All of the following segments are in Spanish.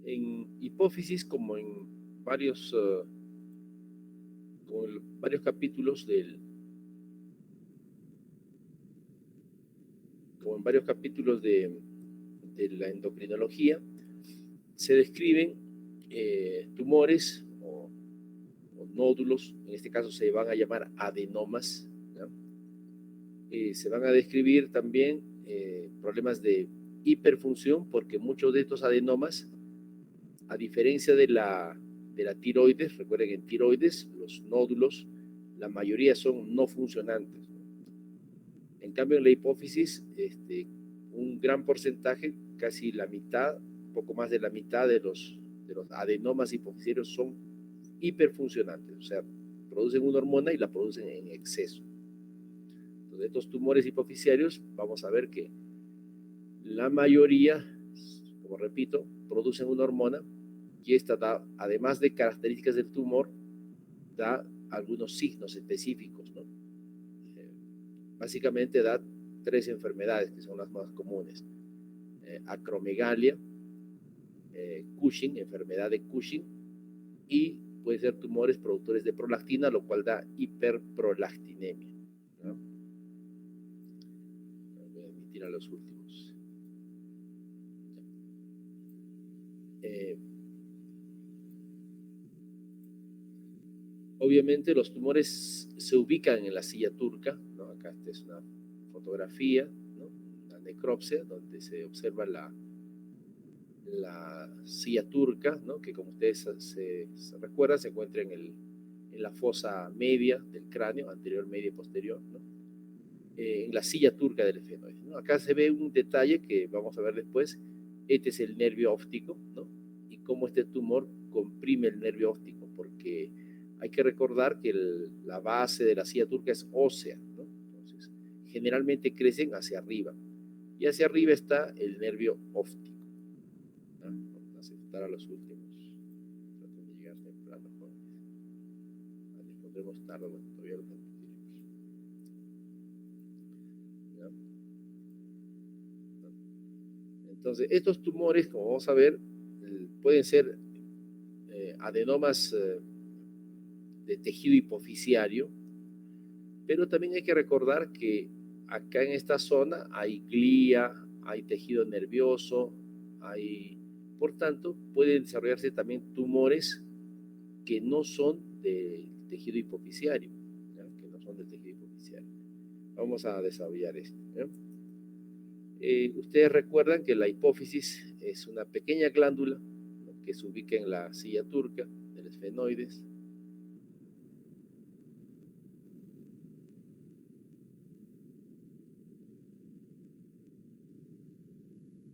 En hipófisis, como en varios, varios capítulos como en varios capítulos de la endocrinología, se describen tumores o nódulos, en este caso se van a llamar adenomas, ¿no? Se van a describir también problemas de hiperfunción, porque muchos de estos adenomas, a diferencia de la tiroides, recuerden que en tiroides los nódulos, la mayoría son no funcionantes. En cambio, en la hipófisis, un gran porcentaje, casi la mitad, poco más de la mitad de los adenomas hipofisarios son hiperfuncionantes, o sea, producen una hormona y la producen en exceso. Entonces, estos tumores hipofisarios, vamos a ver que la mayoría, como repito, producen una hormona y esta da, además de características del tumor, da algunos signos específicos, ¿no? Básicamente da 3 enfermedades que son las más comunes: acromegalia, Cushing, enfermedad de Cushing, y puede ser tumores productores de prolactina, lo cual da hiperprolactinemia, ¿no? Voy a admitir a los últimos. Obviamente los tumores se ubican en la silla turca, ¿no? Acá esta es una fotografía, ¿no? Una necropsia donde se observa la silla turca, ¿no? Que como ustedes se recuerdan se encuentra en la fosa media del cráneo, anterior, media y posterior, ¿no? En la silla turca del esfenoide, ¿no? Acá se ve un detalle que vamos a ver después. Este es el nervio óptico, ¿no? Y cómo este tumor comprime el nervio óptico, porque hay que recordar que la base de la silla turca es ósea, ¿no? Entonces, generalmente crecen hacia arriba, y hacia arriba está el nervio óptico, ¿no? Vamos a aceptar a los últimos. Traten de llegar temprano, ¿no? Les pondremos tarde, bueno, todavía lo tenemos. Entonces, estos tumores, como vamos a ver, pueden ser adenomas de tejido hipofisiario, pero también hay que recordar que acá en esta zona hay glía, hay tejido nervioso, por tanto, pueden desarrollarse también tumores que no son del tejido hipofisiario, ¿ya? Que no son del tejido hipofisiario. Vamos a desarrollar esto, ¿ya? Ustedes recuerdan que la hipófisis es una pequeña glándula, ¿no? Que se ubica en la silla turca del esfenoides.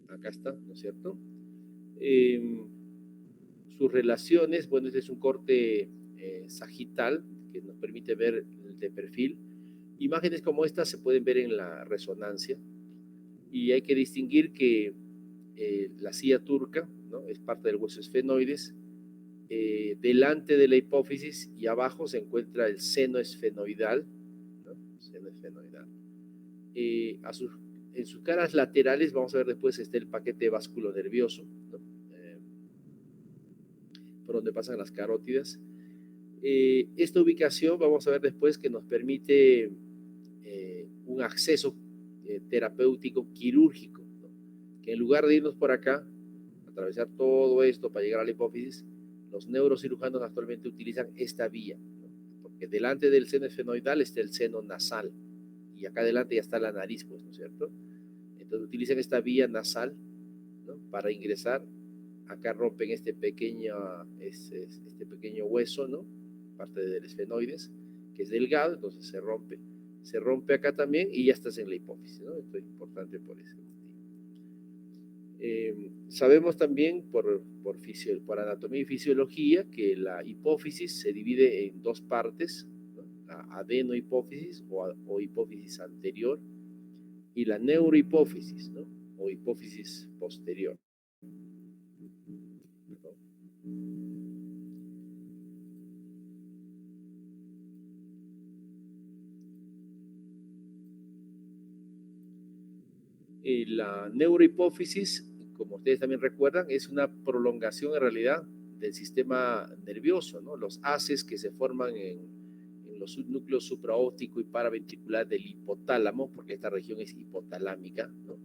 Acá está, ¿no es cierto? Sus relaciones, bueno, este es un corte sagital que nos permite ver de perfil. Imágenes como estas se pueden ver en la resonancia, y hay que distinguir que la silla turca, ¿no? Es parte del hueso esfenoides. Delante de la hipófisis y abajo se encuentra el seno esfenoidal, ¿no? Seno esfenoidal. En sus caras laterales, vamos a ver después, está el paquete vasculonervioso, ¿no? Por donde pasan las carótidas. Esta ubicación, vamos a ver después, que nos permite un acceso terapéutico quirúrgico, ¿no? Que en lugar de irnos por acá, atravesar todo esto para llegar a la hipófisis, los neurocirujanos actualmente utilizan esta vía, ¿no? Porque delante del seno esfenoidal está el seno nasal, y acá adelante ya está la nariz, pues, ¿no es cierto? Entonces utilizan esta vía nasal, ¿no? Para ingresar. Acá rompen este pequeño hueso, ¿no? Parte del esfenoides, que es delgado, entonces se rompe acá también y ya estás en la hipófisis, ¿no? Esto es importante por ese motivo. Sabemos también por anatomía y fisiología que la hipófisis se divide en 2 partes, ¿no? La adenohipófisis o hipófisis anterior, y la neurohipófisis, ¿no? O hipófisis posterior, ¿no? La neurohipófisis, como ustedes también recuerdan, es una prolongación en realidad del sistema nervioso, ¿no? Los haces que se forman en los núcleos supraóptico y paraventricular del hipotálamo, porque esta región es hipotalámica, ¿no?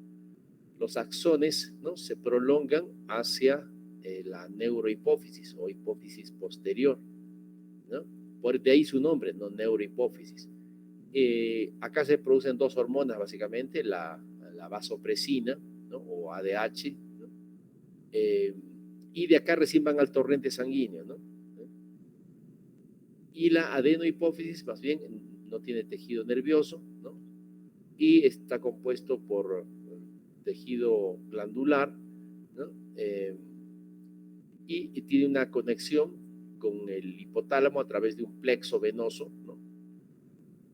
Los axones, ¿no? Se prolongan hacia la neurohipófisis o hipófisis posterior, ¿no? Por de ahí su nombre, ¿no? Neurohipófisis. Acá se producen dos hormonas, básicamente, la vasopresina, ¿no? O ADH, ¿no? Y de acá recién van al torrente sanguíneo, ¿no? Y la adenohipófisis, más bien, no tiene tejido nervioso, ¿no? Y está compuesto por tejido glandular, ¿no? Y tiene una conexión con el hipotálamo a través de un plexo venoso, ¿no?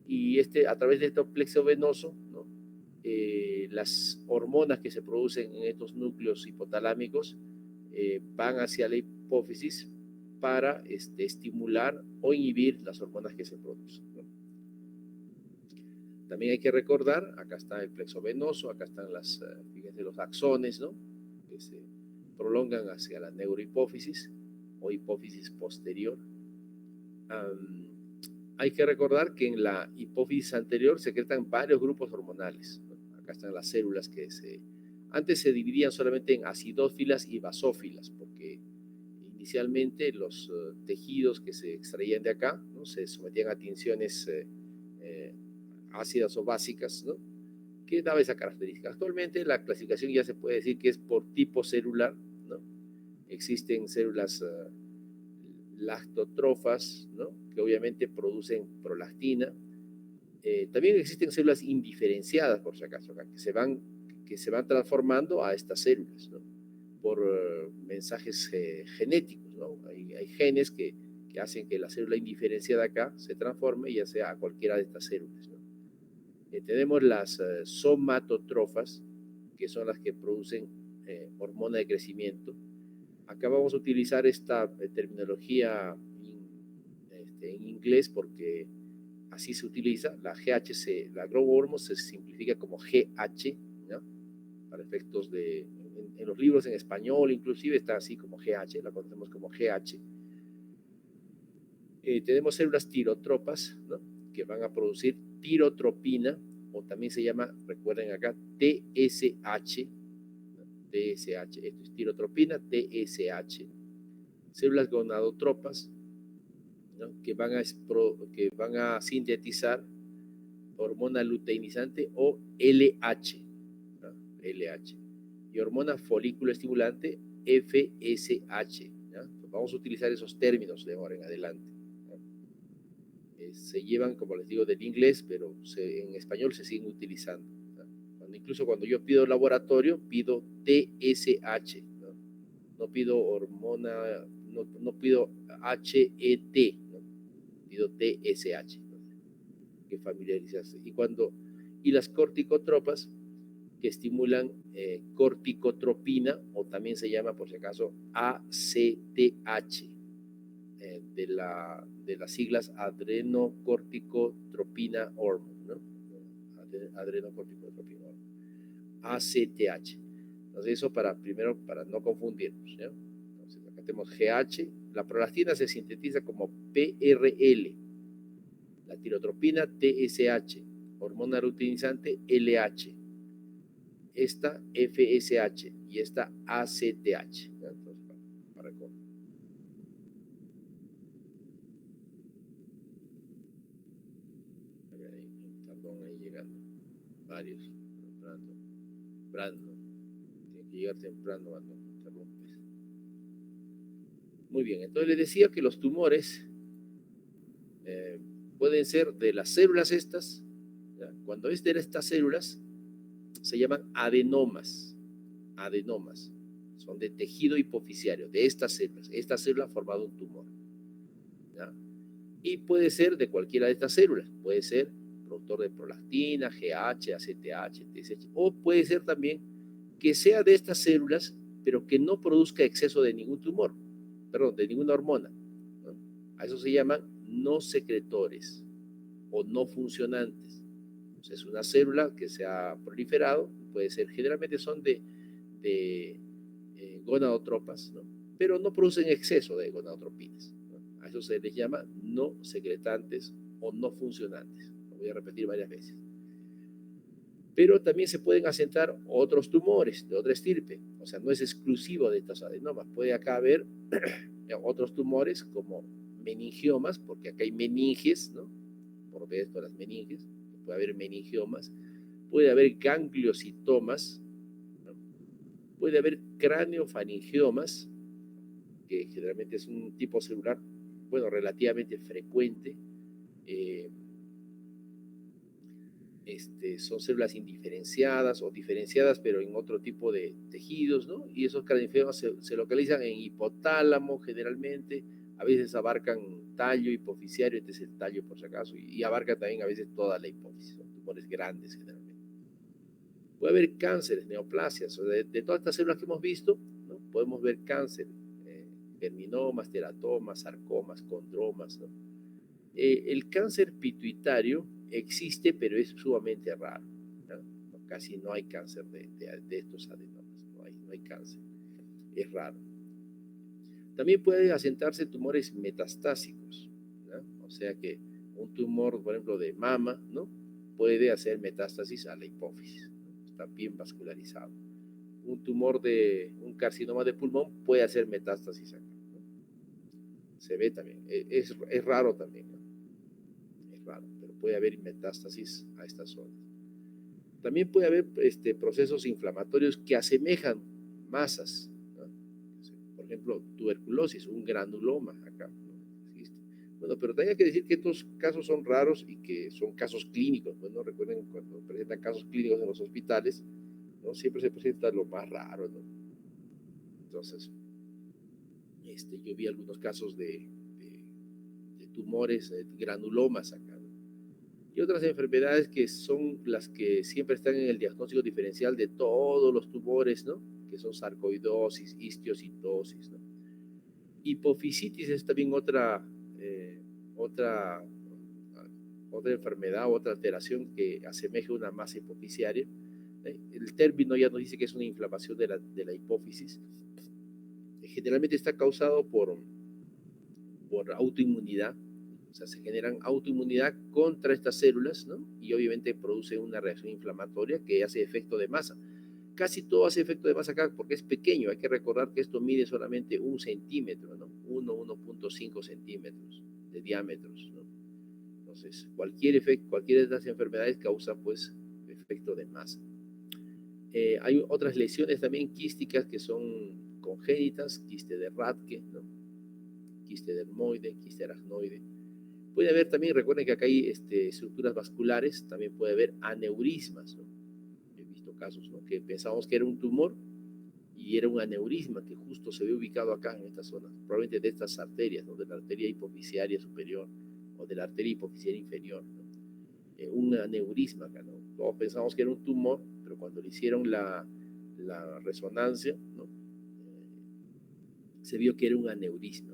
Y a través de este plexo venoso, ¿no? Las hormonas que se producen en estos núcleos hipotalámicos van hacia la hipófisis para estimular o inhibir las hormonas que se producen, ¿no? También hay que recordar, acá está el plexo venoso, acá están fíjense, los axones, ¿no? Que se prolongan hacia la neurohipófisis o hipófisis posterior. Hay que recordar que en la hipófisis anterior se secretan varios grupos hormonales, ¿no? Acá están las células antes se dividían solamente en acidófilas y basófilas, porque inicialmente los tejidos que se extraían de acá, ¿no? Se sometían a tinciones ácidas o básicas, ¿no? Que daba esa característica. Actualmente la clasificación ya se puede decir que es por tipo celular, ¿no? Existen células lactotrofas, ¿no? Que obviamente producen prolactina. También existen células indiferenciadas, por si acaso, acá, que se van transformando a estas células, ¿no? Por mensajes genéticos, ¿no? Hay genes que hacen que la célula indiferenciada acá se transforme, ya sea a cualquiera de estas células, ¿no? Tenemos las somatotrofas, que son las que producen hormona de crecimiento. Acá vamos a utilizar esta terminología en inglés porque así se utiliza. La GH, la Growth Hormone se simplifica como GH, ¿no? Para efectos en los libros en español inclusive está así como GH, la conocemos como GH. Tenemos células tirotropas, ¿no? Que van a producir tirotropina, o también se llama, recuerden acá, TSH, ¿no? TSH, esto es tirotropina, TSH. Células gonadotropas, ¿no? que van a sintetizar hormona luteinizante o LH, ¿no? LH. Y hormona folículo estimulante, FSH, ¿no? Vamos a utilizar esos términos de ahora en adelante. Se llevan, como les digo, del inglés, pero en español se siguen utilizando, ¿no? Incluso cuando yo pido laboratorio, pido TSH, ¿no? No pido hormona, no pido HET, ¿no? Pido TSH, ¿no? Que familiarizarse. Y las corticotropas que estimulan corticotropina, o también se llama, por si acaso, ACTH, de las siglas adrenocorticotropina hormone, ¿no? Adrenocorticotropina hormone, ACTH. Entonces eso primero para no confundirnos, ¿no? Entonces acá tenemos GH, la prolactina se sintetiza como PRL, la tirotropina TSH, hormona luteinizante LH, esta FSH y esta ACTH, ¿no? Entonces, para ahí llegando varios. Brando, tiene que llegar temprano cuando interrumpes. Muy bien, entonces les decía que los tumores pueden ser de las células estas, ¿ya? Cuando es de estas células se llaman adenomas, son de tejido hipoficiario, de estas células. Esta célula ha formado un tumor, ¿ya? Y puede ser de cualquiera de estas células, puede ser productor de prolactina, GH, ACTH, TSH, o puede ser también que sea de estas células, pero que no produzca exceso de ningún tumor, perdón, de ninguna hormona, ¿no? A eso se llaman no secretores o no funcionantes. Entonces, es una célula que se ha proliferado, puede ser, generalmente son de gonadotropas, ¿no? Pero no producen exceso de gonadotropinas, ¿no? A eso se les llama no secretantes o no funcionantes. Lo voy a repetir varias veces. Pero también se pueden asentar otros tumores de otra estirpe, o sea, no es exclusivo de estos adenomas. Puede acá haber otros tumores como meningiomas, porque acá hay meninges, ¿no? Por ver esto, las meninges, puede haber meningiomas, puede haber gangliositomas, ¿no? Puede haber craneofaningiomas, que generalmente es un tipo celular, bueno, relativamente frecuente. Eh, son células indiferenciadas o diferenciadas, pero en otro tipo de tejidos, ¿no? Y esos craneofaningiomas se localizan en hipotálamo generalmente, a veces abarcan tallo hipoficiario, este es el tallo por si acaso, y abarcan también a veces toda la hipófisis, son tumores grandes generalmente. Puede haber cánceres, neoplasias, de todas estas células que hemos visto, ¿no? Podemos ver cáncer, germinomas, teratomas, sarcomas, condromas, ¿no? El cáncer pituitario existe, pero es sumamente raro, ¿no? Casi no hay cáncer de estos adenomas, no hay cáncer, es raro. También pueden asentarse tumores metastásicos, ¿no? O sea que un tumor, por ejemplo, de mama, ¿no? Puede hacer metástasis a la hipófisis, ¿no? Está bien vascularizado. Un carcinoma de pulmón puede hacer metástasis acá, ¿no? Se ve también, es raro también, ¿no? Es raro, pero puede haber metástasis a estas zonas. También puede haber procesos inflamatorios que asemejan masas, ¿no? Por ejemplo, tuberculosis, un granuloma acá, ¿no? Existe. Bueno, pero también hay que decir que estos casos son raros y que son casos clínicos. Bueno, recuerden cuando presentan casos clínicos en los hospitales, ¿no? Siempre se presenta lo más raro, ¿no? Entonces, yo vi algunos casos de tumores, granulomas acá, ¿no? Y otras enfermedades que son las que siempre están en el diagnóstico diferencial de todos los tumores, ¿no? Que son sarcoidosis, histiocytosis, ¿no? Hipofisitis es también otra, otra enfermedad, otra alteración que asemeja una masa hipofisiaria. El término ya nos dice que es una inflamación de la hipófisis. Generalmente está causado por autoinmunidad. O sea, se generan autoinmunidad contra estas células, ¿no? Y obviamente produce una reacción inflamatoria que hace efecto de masa. Casi todo hace efecto de masa acá porque es pequeño. Hay que recordar que esto mide solamente 1 centímetro, ¿no? 1,5 centímetros de diámetros, ¿no? Entonces, cualquiera de estas enfermedades causa, pues, efecto de masa. Hay otras lesiones también quísticas que son congénitas, quiste de Rathke, ¿no? Quiste dermoide, quiste aracnoide. Puede haber también, recuerden que acá hay estructuras vasculares, también puede haber aneurismas, ¿no? He visto casos, ¿no? Que pensábamos que era un tumor y era un aneurisma que justo se ve ubicado acá en esta zona, probablemente de estas arterias, ¿no? De la arteria hipofisiaria superior o de la arteria hipofisiaria inferior, ¿no? Un aneurisma acá, ¿no? Todos pensamos que era un tumor, pero cuando le hicieron la resonancia, ¿no? Se vio que era un aneurisma.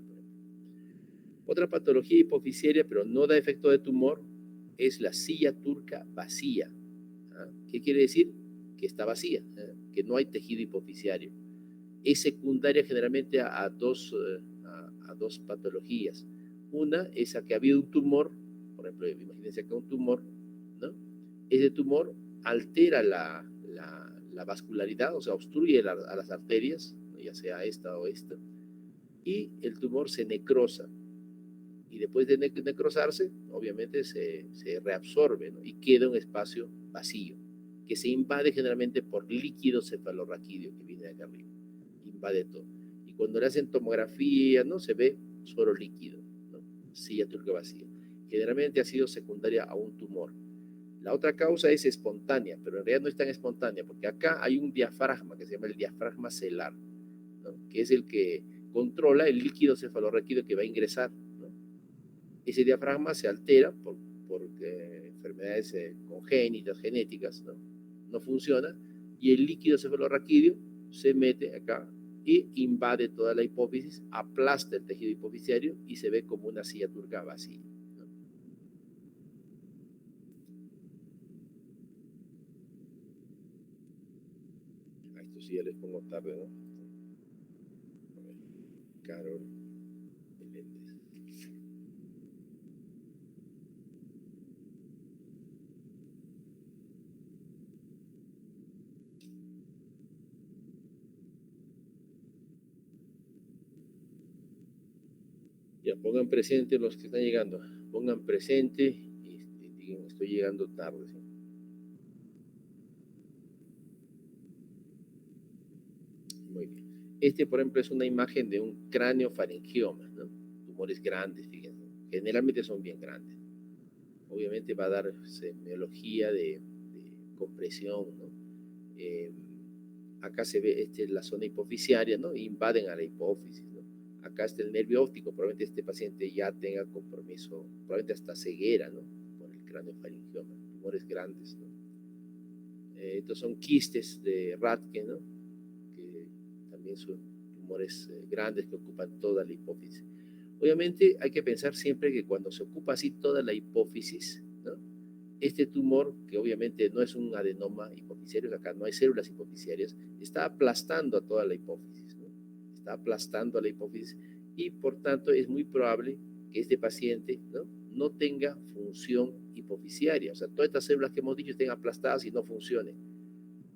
Otra patología hipofisiaria, pero no da efecto de tumor, es la silla turca vacía. ¿Ah? ¿Qué quiere decir? Que está vacía, que no hay tejido hipofisiario. Es secundaria generalmente a dos patologías. Una es a que ha habido un tumor, por ejemplo, imagínense que un tumor, ¿no? Ese tumor altera la vascularidad, o sea, obstruye a las arterias, ya sea esta o esta, y el tumor se necrosa. Y después de necrosarse, obviamente se reabsorbe, ¿no? Y queda un espacio vacío, que se invade generalmente por líquido cefalorraquídeo que viene de acá arriba, invade todo. Y cuando le hacen tomografía, ¿no? Se ve suero líquido, ¿no? Silla turca vacía. Generalmente ha sido secundaria a un tumor. La otra causa es espontánea, pero en realidad no es tan espontánea, porque acá hay un diafragma que se llama el diafragma celar, ¿no? Que es el que controla el líquido cefalorraquídeo que va a ingresar. Ese diafragma se altera por enfermedades congénitas, genéticas, ¿no? No funciona, y el líquido cefalorraquídeo se mete acá y invade toda la hipófisis, aplasta el tejido hipofisiario y se ve como una silla turca vacía, ¿no? A esto sí ya les pongo tarde, ¿no? Carol Meléndez. Ya, pongan presente los que están llegando. Pongan presente y digan, estoy llegando tarde. ¿Sí? Muy bien. Este, por ejemplo, es una imagen de un cráneo faringioma, ¿no? Tumores grandes, fíjense. Generalmente son bien grandes. Obviamente va a dar semiología de compresión, ¿no? Acá se ve, esta es la zona hipoficiaria, ¿no? Invaden a la hipófisis, ¿no? Acá está el nervio óptico, probablemente este paciente ya tenga compromiso, probablemente hasta ceguera, ¿no? Por el cráneo faringioma, tumores grandes, ¿no? Estos son quistes de Rathke, ¿no? Que también son tumores grandes que ocupan toda la hipófisis. Obviamente hay que pensar siempre que cuando se ocupa así toda la hipófisis, ¿no? Este tumor, que obviamente no es un adenoma hipofisiario, acá no hay células hipofisiarias, está aplastando a toda la hipófisis, ¿no? Está aplastando a la hipófisis y por tanto es muy probable que este paciente, ¿no? No tenga función hipofisiaria, o sea, todas estas células que hemos dicho estén aplastadas y no funcionen.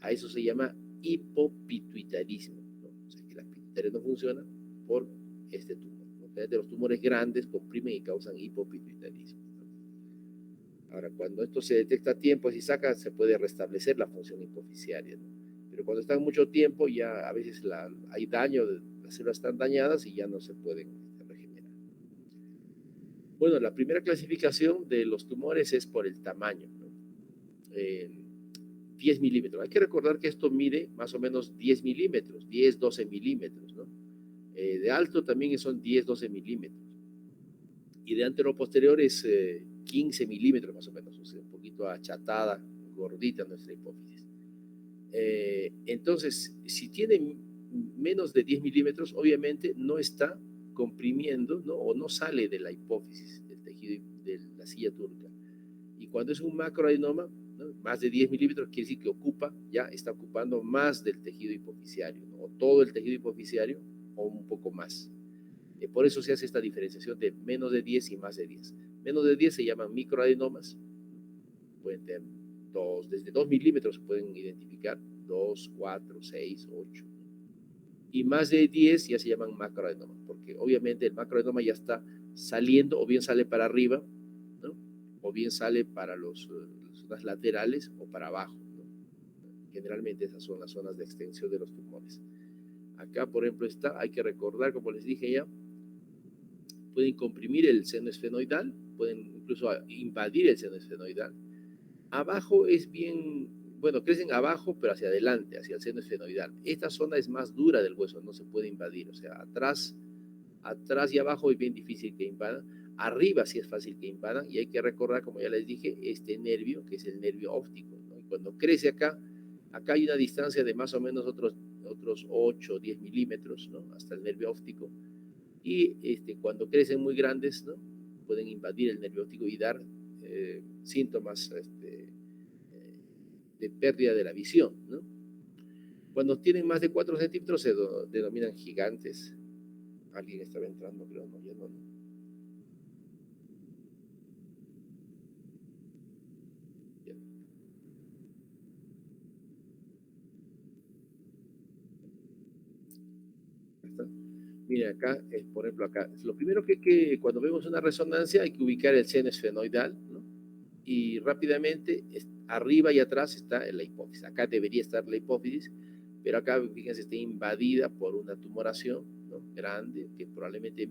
A eso se llama hipopituitarismo, ¿no? O sea, que las pituitarias no funcionan por este tumor, ¿no? Los tumores grandes comprimen y causan hipopituitarismo. Ahora, cuando esto se detecta a tiempo, si saca, se puede restablecer la función hipofisiaria, ¿no? Pero cuando están mucho tiempo, ya a veces hay daño, las células están dañadas y ya no se pueden regenerar. Bueno, la primera clasificación de los tumores es por el tamaño, ¿no? 10 milímetros. Hay que recordar que esto mide más o menos 10 milímetros, 10, 12 milímetros, ¿no? De alto también son 10, 12 milímetros. Y de anteroposterior es 15 milímetros más o menos, o sea, un poquito achatada, gordita nuestra hipófisis. Entonces, si tiene menos de 10 milímetros, obviamente no está comprimiendo, ¿no? O no sale de la hipófisis, del tejido de la silla turca. Y cuando es un macroadenoma, ¿no? Más de 10 milímetros, quiere decir que ya está ocupando más del tejido hipofisiario, ¿no? O todo el tejido hipofisiario o un poco más. Por eso se hace esta diferenciación de menos de 10 y más de 10. Menos de 10 se llaman microadenomas, pueden tener desde 2 milímetros se pueden identificar, 2, 4, 6, 8. Y más de 10 ya se llaman macroadenomas, porque obviamente el macroadenoma ya está saliendo, o bien sale para arriba, ¿no? O bien sale para las zonas laterales o para abajo, ¿no? Generalmente esas son las zonas de extensión de los tumores. Acá, por ejemplo, hay que recordar, como les dije ya, pueden comprimir el seno esfenoidal, pueden incluso invadir el seno esfenoidal. Abajo es bien, bueno, crecen abajo, pero hacia adelante, hacia el seno esfenoidal. Esta zona es más dura del hueso, no se puede invadir, o sea, atrás y abajo es bien difícil que invadan. Arriba sí es fácil que invadan y hay que recordar, como ya les dije, este nervio, que es el nervio óptico, ¿no? Y cuando crece acá hay una distancia de más o menos otros 8 o 10 milímetros, ¿no? Hasta el nervio óptico. Y cuando crecen muy grandes, ¿no? Pueden invadir el nervio óptico y dar síntomas de pérdida de la visión, ¿no? Cuando tienen más de 4 centímetros se denominan gigantes. Alguien estaba entrando, creo, no, ya no. Ya. ¿Está? Mira, acá, por ejemplo, acá, lo primero que cuando vemos una resonancia hay que ubicar el seno esfenoidal, ¿no? Y rápidamente, arriba y atrás está la hipófisis. Acá debería estar la hipófisis, pero acá, fíjense, está invadida por una tumoración, ¿no? Grande, que probablemente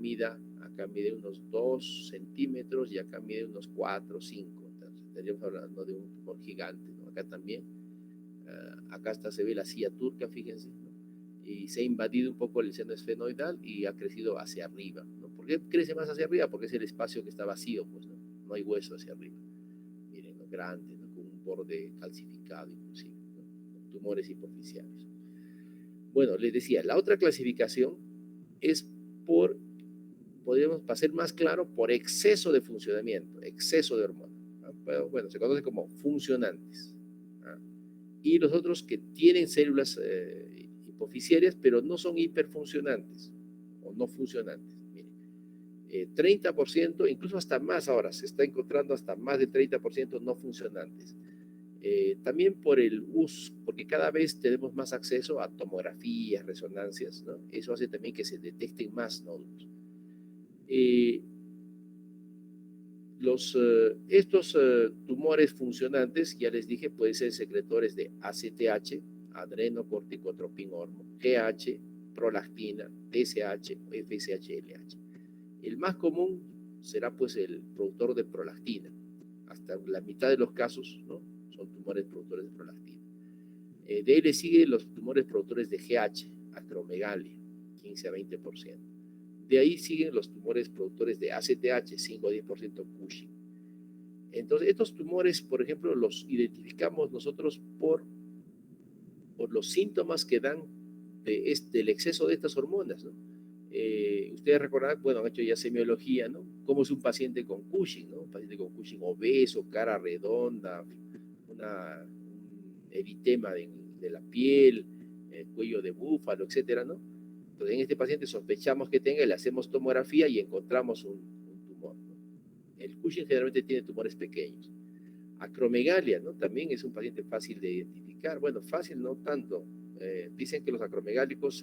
acá mide unos 2 centímetros y acá mide unos 4 o 5. Entonces, estaríamos hablando de un tumor gigante, ¿no? Acá también, acá se ve la silla turca, fíjense, ¿no? Y se ha invadido un poco el seno esfenoidal y ha crecido hacia arriba, ¿no? ¿Por qué crece más hacia arriba? Porque es el espacio que está vacío, pues, ¿no? No hay hueso hacia arriba. Miren, ¿no? Grande, ¿no? Con un borde calcificado inclusive, ¿no? Tumores hipofisiales. Bueno, les decía, la otra clasificación es podríamos pasar más claro, por exceso de funcionamiento, exceso de hormona. ¿No? Bueno, se conoce como funcionantes. ¿No? Y los otros que tienen células hipofisiarias, pero no son hiperfuncionantes, o no funcionantes. Mire, 30%, incluso hasta más ahora, se está encontrando hasta más del 30% no funcionantes. También por el uso, porque cada vez tenemos más acceso a tomografías, resonancias, ¿no? Eso hace también que se detecten más nódulos. Estos tumores funcionantes, ya les dije, pueden ser secretores de ACTH, adrenocorticotropin-hormona, GH, prolactina, TSH o FSH-LH. El más común será pues el productor de prolactina. Hasta la mitad de los casos, ¿no?, son tumores productores de prolactina. De ahí le siguen los tumores productores de GH, acromegalia, 15 a 20%. De ahí siguen los tumores productores de ACTH, 5 a 10% Cushing. Entonces, estos tumores, por ejemplo, los identificamos nosotros por los síntomas que dan del exceso de estas hormonas, ¿no? Ustedes recordarán, bueno, han hecho ya semiología, ¿no? Cómo es un paciente con Cushing, ¿no? Un paciente con Cushing obeso, cara redonda, un eritema de la piel, cuello de búfalo, etcétera, ¿no? Entonces, en este paciente sospechamos que tenga, le hacemos tomografía y encontramos un tumor, ¿no? El Cushing generalmente tiene tumores pequeños. Acromegalia, ¿no? También es un paciente fácil de identificar. Bueno, fácil no tanto. Dicen que los acromegálicos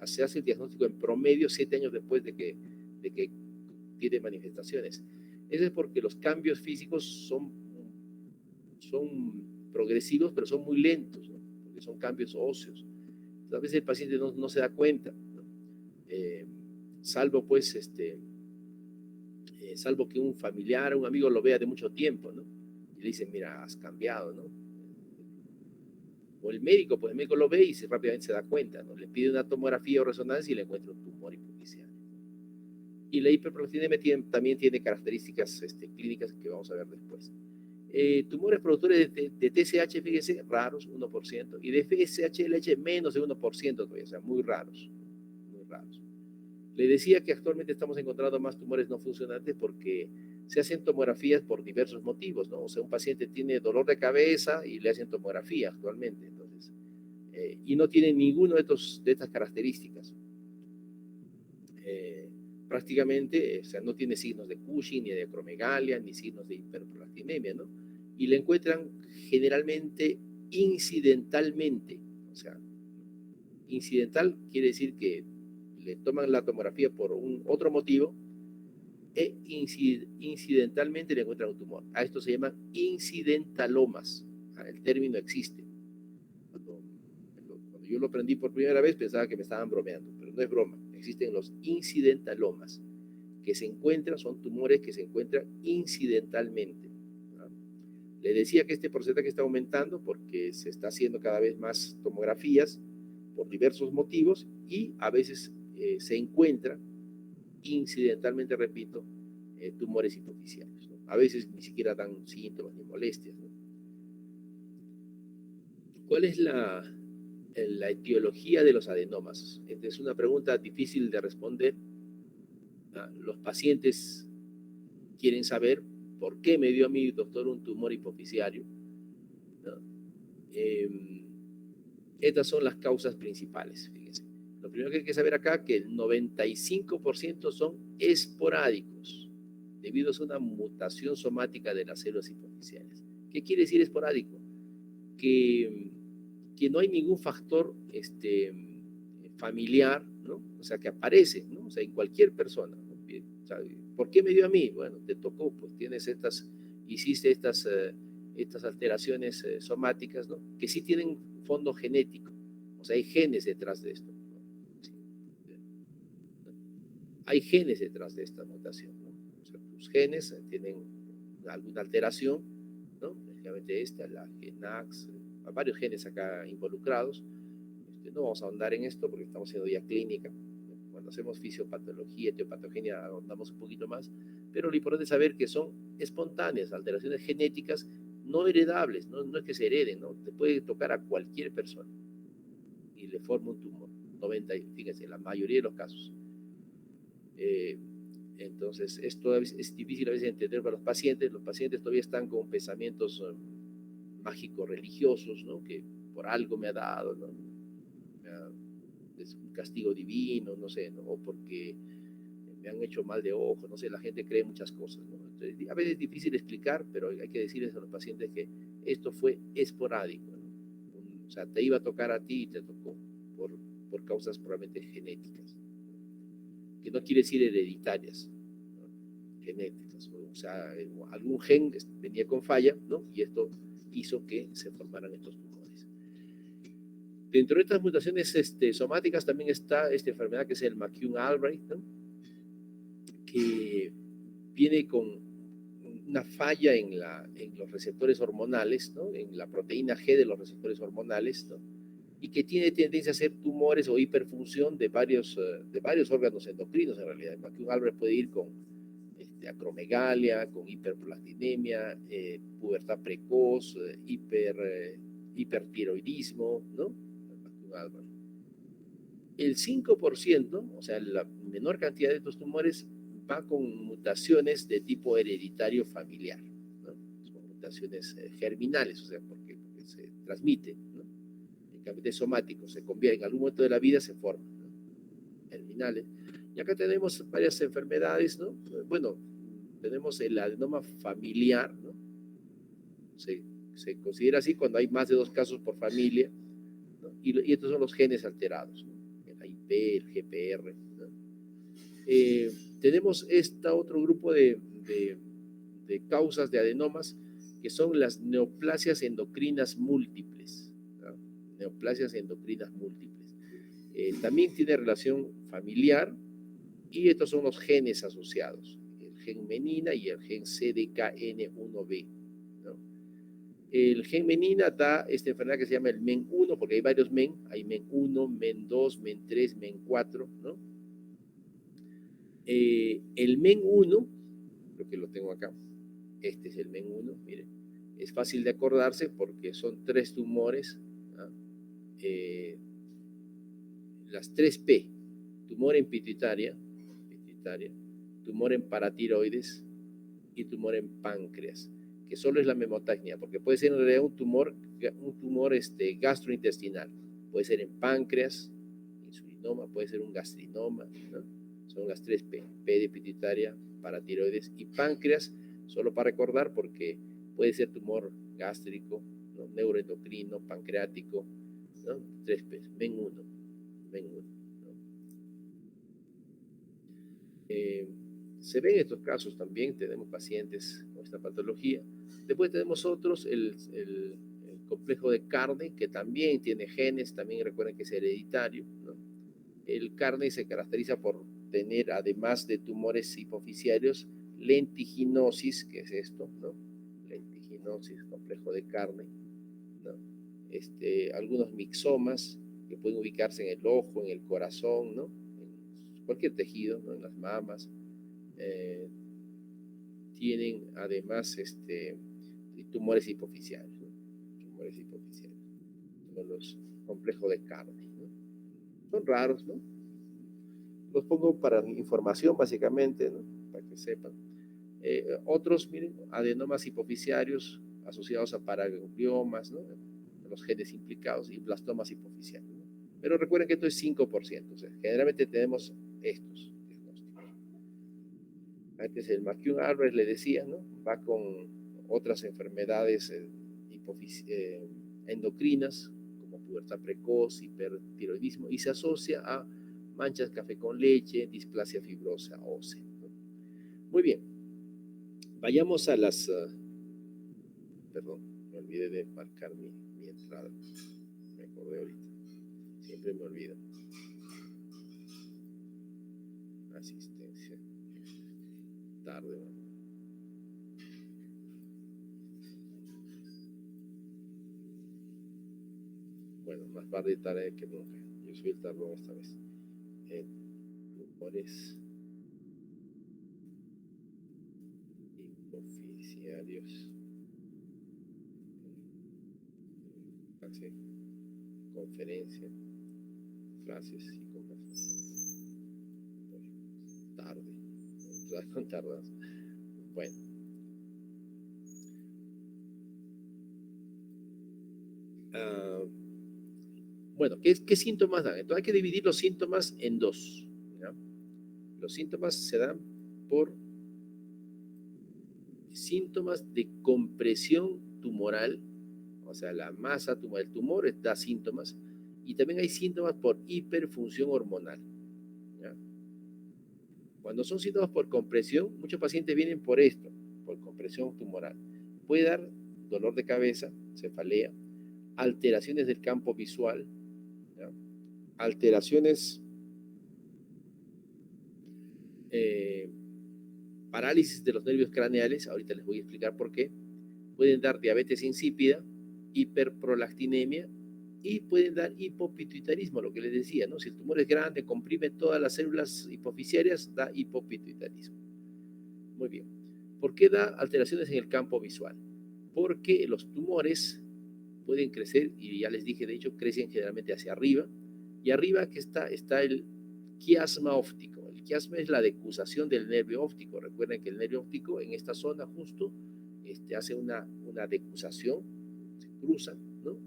se hace el diagnóstico en promedio 7 años después de que tiene manifestaciones. Eso es porque los cambios físicos son progresivos, pero son muy lentos, ¿no? Porque son cambios óseos. Entonces, a veces el paciente no se da cuenta, ¿no? Salvo pues salvo que un familiar, un amigo lo vea de mucho tiempo, ¿no? Y le dicen, mira, has cambiado, ¿no? O el médico, pues el médico lo ve y rápidamente se da cuenta, ¿no? Le pide una tomografía o resonancia y le encuentra un tumor hipofisial. Y la hiperprolactinemia también tiene características clínicas que vamos a ver después. Tumores productores de TSH, fíjense, raros, 1%, y de FSH-LH menos de 1% todavía, o sea, muy raros, muy raros. Le decía que actualmente estamos encontrando más tumores no funcionantes porque se hacen tomografías por diversos motivos, ¿no? O sea, un paciente tiene dolor de cabeza y le hacen tomografía actualmente, entonces, y no tiene ninguno de estas características. Prácticamente, o sea, no tiene signos de Cushing, ni de acromegalia, ni signos de hiperprolactinemia, ¿no? Y le encuentran generalmente incidentalmente, o sea, incidental quiere decir que le toman la tomografía por otro motivo e incidentalmente le encuentran un tumor. A esto se llaman incidentalomas. El término existe. Cuando yo lo aprendí por primera vez pensaba que me estaban bromeando, pero no es broma. Existen los incidentalomas que se encuentran, son tumores que se encuentran incidentalmente. ¿No? Le decía que este porcentaje está aumentando porque se está haciendo cada vez más tomografías por diversos motivos y a veces se encuentra incidentalmente, repito, tumores hipofisiales, ¿no? A veces ni siquiera dan síntomas ni molestias, ¿no? ¿Cuál es la etiología de los adenomas? Esta es una pregunta difícil de responder. Los pacientes quieren saber por qué me dio a mi doctor un tumor hipofisiario, ¿no? Estas son las causas principales, fíjense. Lo primero que hay que saber acá es que el 95% son esporádicos, debido a una mutación somática de las células hipofisiales. ¿Qué quiere decir esporádico? Que no hay ningún factor familiar, ¿no? O sea, que aparece, ¿no? O sea, en cualquier persona, ¿no? O sea, ¿por qué me dio a mí? Bueno, te tocó, pues hiciste estas alteraciones somáticas, ¿no? Que sí tienen fondo genético, o sea, hay genes detrás de esto, ¿no? Sí. Hay genes detrás de esta mutación, ¿no? O sea, tus genes tienen alguna alteración, ¿no? Especialmente la GENAX, varios genes acá involucrados. No vamos a ahondar en esto porque estamos haciendo ya clínica. Cuando hacemos fisiopatología, etiopatogenia, ahondamos un poquito más, pero lo importante es saber que son espontáneas, alteraciones genéticas no heredables, no es que se hereden, ¿no? Te puede tocar a cualquier persona y le forma un tumor. Fíjense, la mayoría de los casos. Entonces, esto es difícil a veces entender para los pacientes. Los pacientes todavía están con pensamientos mágicos religiosos, ¿no? Que por algo me ha dado, ¿no? es un castigo divino, no sé, ¿no? O porque me han hecho mal de ojo, no sé, la gente cree muchas cosas, ¿no? Entonces, a veces es difícil explicar, pero hay que decirles a los pacientes que esto fue esporádico, ¿no? O sea, te iba a tocar a ti y te tocó por causas probablemente genéticas, que no quiere decir hereditarias, ¿no? Genéticas, o sea, algún gen venía con falla, ¿no? Y esto hizo que se formaran estos tumores. Dentro de estas mutaciones somáticas también está esta enfermedad que es el McCune-Albright, ¿no? Que viene con una falla en los receptores hormonales, ¿no? En la proteína G de los receptores hormonales, ¿no? Y que tiene tendencia a ser tumores o hiperfunción de varios órganos endocrinos en realidad. McCune-Albright puede ir con acromegalia, con hiperplastinemia, pubertad precoz, hipertiroidismo, ¿no? El 5%, o sea, la menor cantidad de estos tumores va con mutaciones de tipo hereditario familiar, ¿no? Son mutaciones germinales, o sea, porque se transmite, ¿no? En cambio de somático, se convierte en algún momento de la vida, se forman, ¿no? Germinales. Y acá tenemos varias enfermedades, ¿no? Bueno, tenemos el adenoma familiar, ¿no? Se considera así cuando hay más de 2 casos por familia, ¿no? Y estos son los genes alterados, ¿no? El AIP, el GPR, ¿no? Tenemos otro grupo de causas de adenomas que son las neoplasias endocrinas múltiples, ¿no? Neoplasias endocrinas múltiples. También tiene relación familiar y estos son los genes asociados, el gen menina y el gen CDKN1B, ¿no? El gen menina da esta enfermedad que se llama el MEN1, porque hay varios MEN, hay MEN1, MEN2, MEN3, MEN4, ¿no? El MEN1, creo que lo tengo acá, este es el MEN1, miren, es fácil de acordarse porque son 3 tumores, ¿no? Las 3P, tumor en pituitaria, tumor en paratiroides y tumor en páncreas, que solo es la memotecnia, porque puede ser en realidad un tumor gastrointestinal, puede ser en páncreas, insulinoma, puede ser un gastrinoma, ¿no? Son las 3P, P de pituitaria, paratiroides y páncreas, solo para recordar porque puede ser tumor gástrico, ¿no? Neuroendocrino, pancreático, ¿no? 3P, MEN1, MEN1. Se ven estos casos también, tenemos pacientes con esta patología. Después tenemos otros, el complejo de Carney, que también tiene genes, también recuerden que es hereditario, ¿no? El Carney se caracteriza por tener, además de tumores hipoficiarios, lentiginosis, que es esto, ¿no? Lentiginosis, complejo de Carney, ¿no? Algunos mixomas que pueden ubicarse en el ojo, en el corazón, ¿no? En cualquier tejido, ¿no? En las mamas. Tienen además tumores hipoficiarios, ¿no? Tumores hipoficiarios, como los complejos de Carney, ¿no? Son raros, ¿no? Los pongo para información básicamente, ¿no? Para que sepan. Otros, miren, adenomas hipoficiarios asociados a paragangliomas, ¿no? Los genes implicados y blastomas hipoficiarios, ¿no? Pero recuerden que esto es 5%, o sea, generalmente tenemos estos diagnósticos. Antes el McCune-Albright le decía, ¿no? Va con otras enfermedades endocrinas, como pubertad precoz, hipertiroidismo, y se asocia a manchas café con leche, displasia fibrosa ósea, ¿no? Muy bien, vayamos a las... perdón, me olvidé de marcar mi entrada. Me acordé ahorita. Siempre me olvido. Asistencia. Tarde, ¿no? Bueno, más tarde que nunca. Yo soy el tardón esta vez. Tumores hipoficiarios. Conferencia, clases y conversaciones. Tardas. Bueno. Bueno, ¿qué síntomas dan? Entonces hay que dividir los síntomas en dos, ¿ya? Los síntomas se dan por síntomas de compresión tumoral, o sea, la masa tumoral, el tumor da síntomas, y también hay síntomas por hiperfunción hormonal, ¿ya? Cuando son síntomas por compresión, muchos pacientes vienen por esto, por compresión tumoral. Puede dar dolor de cabeza, cefalea, alteraciones del campo visual, ¿ya? Alteraciones, eh, parálisis de los nervios craneales, ahorita les voy a explicar por qué. Pueden dar diabetes insípida, hiperprolactinemia y pueden dar hipopituitarismo, lo que les decía, ¿no? Si el tumor es grande, comprime todas las células hipofisiarias, da hipopituitarismo. Muy bien. ¿Por qué da alteraciones en el campo visual? Porque los tumores pueden crecer, y ya les dije, de hecho, crecen generalmente hacia arriba, y arriba que está el quiasma óptico. El quiasma es la decusación del nervio óptico. Recuerden que el nervio óptico en esta zona justo hace una decusación, se cruza, ¿no?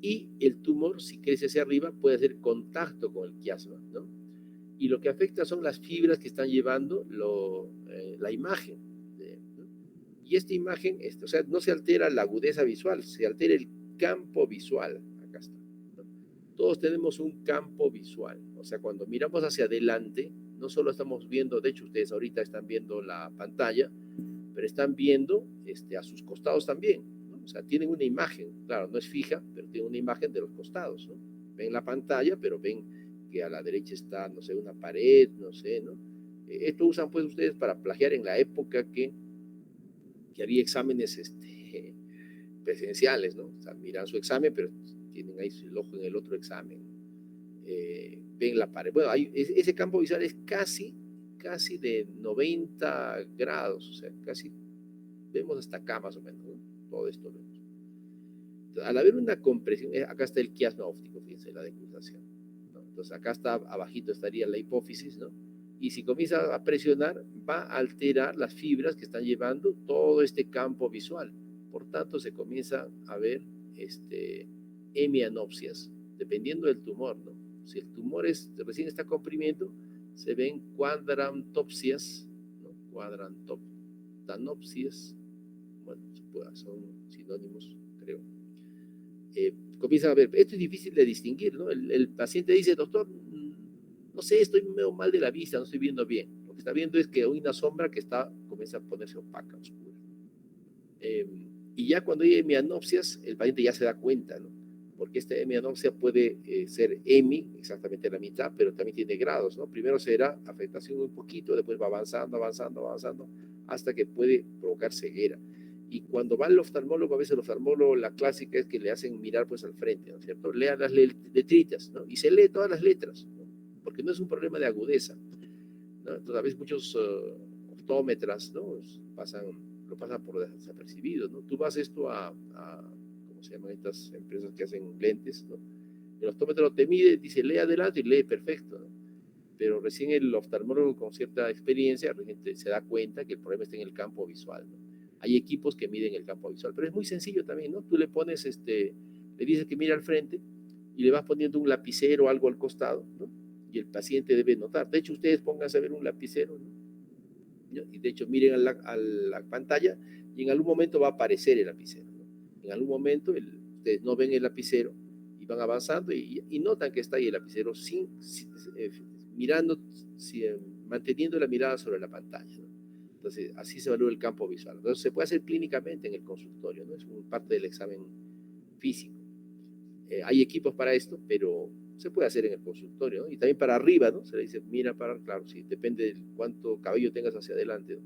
Y el tumor, si crece hacia arriba, puede hacer contacto con el quiasma, ¿no? Y lo que afecta son las fibras que están llevando la imagen, ¿no? Y esta imagen, o sea, no se altera la agudeza visual, se altera el campo visual. Acá está, ¿no? Todos tenemos un campo visual, o sea, cuando miramos hacia adelante, no solo estamos viendo, de hecho ustedes ahorita están viendo la pantalla, pero están viendo a sus costados también, ¿no? O sea, tienen una imagen, claro, no es fija, pero tienen una imagen de los costados, ¿no? Ven la pantalla, pero ven que a la derecha está, no sé, una pared, no sé, ¿no? Esto usan pues ustedes para plagiar en la época que había exámenes presenciales, ¿no? O sea, miran su examen, pero tienen ahí el ojo en el otro examen. Ven la pared. Bueno, ese campo visual es casi de 90 grados, o sea, casi vemos hasta acá más o menos, ¿no? Todo esto vemos. Entonces, al haber una compresión, acá está el quiasma óptico, fíjense, la decusación, ¿no? Entonces acá está, abajito estaría la hipófisis, ¿no? Y si comienza a presionar, va a alterar las fibras que están llevando todo este campo visual. Por tanto, se comienza a ver hemianopsias, dependiendo del tumor, ¿no? Si el tumor recién está comprimiendo, se ven cuadrantopsias, ¿no? Cuadrantanopsias, bueno, son sinónimos, creo. Comienzan a ver, esto es difícil de distinguir, ¿no? El paciente dice, doctor, no sé, estoy medio mal de la vista, no estoy viendo bien. Lo que está viendo es que hay una sombra que comienza a ponerse opaca, oscura. Y ya cuando hay hemianopsias, el paciente ya se da cuenta, ¿no? Porque esta hemianopsia puede ser hemi, exactamente la mitad, pero también tiene grados, ¿no? Primero será afectación un poquito, después va avanzando, hasta que puede provocar ceguera. Y cuando va al oftalmólogo, a veces el oftalmólogo, la clásica es que le hacen mirar pues al frente, ¿no es cierto? Lea las letritas, ¿no? Y se lee todas las letras, ¿no? Porque no es un problema de agudeza, ¿no? Entonces, a veces muchos optómetras, ¿no? Lo pasan por desapercibido, ¿no? Tú vas ¿cómo se llaman estas empresas que hacen lentes, ¿no? El optómetro te mide, dice, lee adelante y lee perfecto, ¿no? Pero recién el oftalmólogo con cierta experiencia se da cuenta que el problema está en el campo visual, ¿no? Hay equipos que miden el campo visual, pero es muy sencillo también, ¿no? Tú le pones, le dices que mira al frente y le vas poniendo un lapicero o algo al costado, ¿no? Y el paciente debe notar. De hecho, ustedes pónganse a ver un lapicero, ¿no? Y de hecho, miren a la pantalla y en algún momento va a aparecer el lapicero, ¿no? En algún momento ustedes no ven el lapicero y van avanzando y notan que está ahí el lapicero mirando, manteniendo la mirada sobre la pantalla, ¿no? Entonces, así se evalúa el campo visual. Entonces, se puede hacer clínicamente en el consultorio, ¿no? Es parte del examen físico. Hay equipos para esto, pero se puede hacer en el consultorio, ¿no? Y también para arriba, ¿no? Se le dice, mira para, claro, sí, depende de cuánto cabello tengas hacia adelante, ¿no?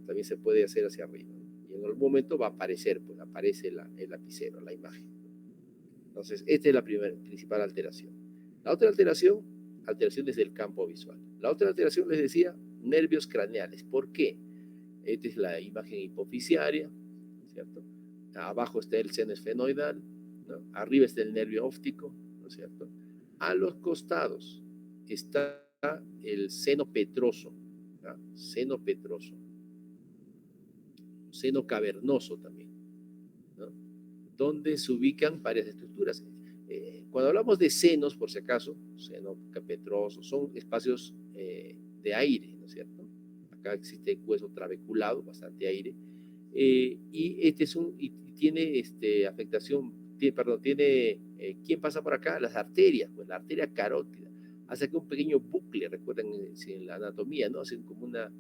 También se puede hacer hacia arriba, ¿no? Y en algún momento va a aparecer, pues aparece el lapicero, la imagen. Entonces, esta es la principal alteración. La otra alteraciones del campo visual. La otra alteración, les decía, nervios craneales. ¿Por qué? Esta es la imagen hipofisiaria, ¿cierto? Abajo está el seno esfenoidal, ¿no? Arriba está el nervio óptico, ¿no es cierto? A los costados está el seno petroso, ¿no? Seno petroso, seno cavernoso también, ¿no? donde se ubican varias estructuras. Cuando hablamos de senos, por si acaso, seno capetroso, son espacios de aire, ¿no es cierto? Acá existe hueso trabeculado, bastante aire, y y tiene afectación, tiene, ¿quién pasa por acá? Las arterias, pues la arteria carótida, hace aquí un pequeño bucle, recuerden en la anatomía, ¿no? Hacen como una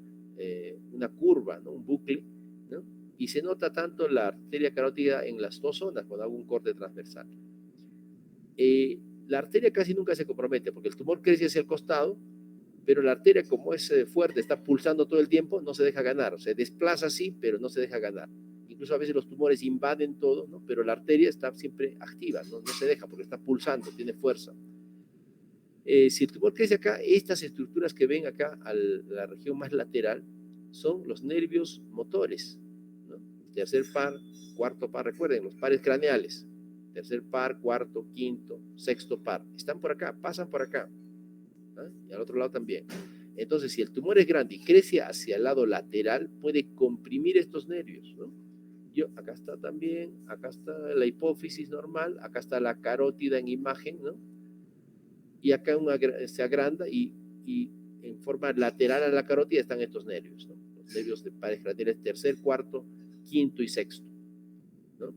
curva, ¿no? Un bucle, ¿no? Y se nota tanto la arteria carótida en las dos zonas cuando hago un corte transversal. La arteria casi nunca se compromete porque el tumor crece hacia el costado, pero la arteria, como es fuerte, está pulsando todo el tiempo, no se deja ganar. O sea, desplaza sí, pero no se deja ganar. Incluso a veces los tumores invaden todo, ¿no? Pero la arteria está siempre activa, no se deja porque está pulsando, tiene fuerza. Si el tumor crece acá, estas estructuras que ven acá, a la región más lateral, son los nervios motores, ¿no? Tercer par, cuarto par, recuerden, los pares craneales. Tercer par, cuarto, quinto, sexto par. Están por acá, pasan por acá. ¿Ah? Y al otro lado también. Entonces, si el tumor es grande y crece hacia el lado lateral, puede comprimir estos nervios, ¿no? Acá está también, acá está la hipófisis normal, acá está la carótida en imagen, ¿no? Y acá se agranda y en forma lateral a la carótida están estos nervios, ¿no? Los nervios de pares craneales tercer, cuarto, quinto y sexto, ¿no?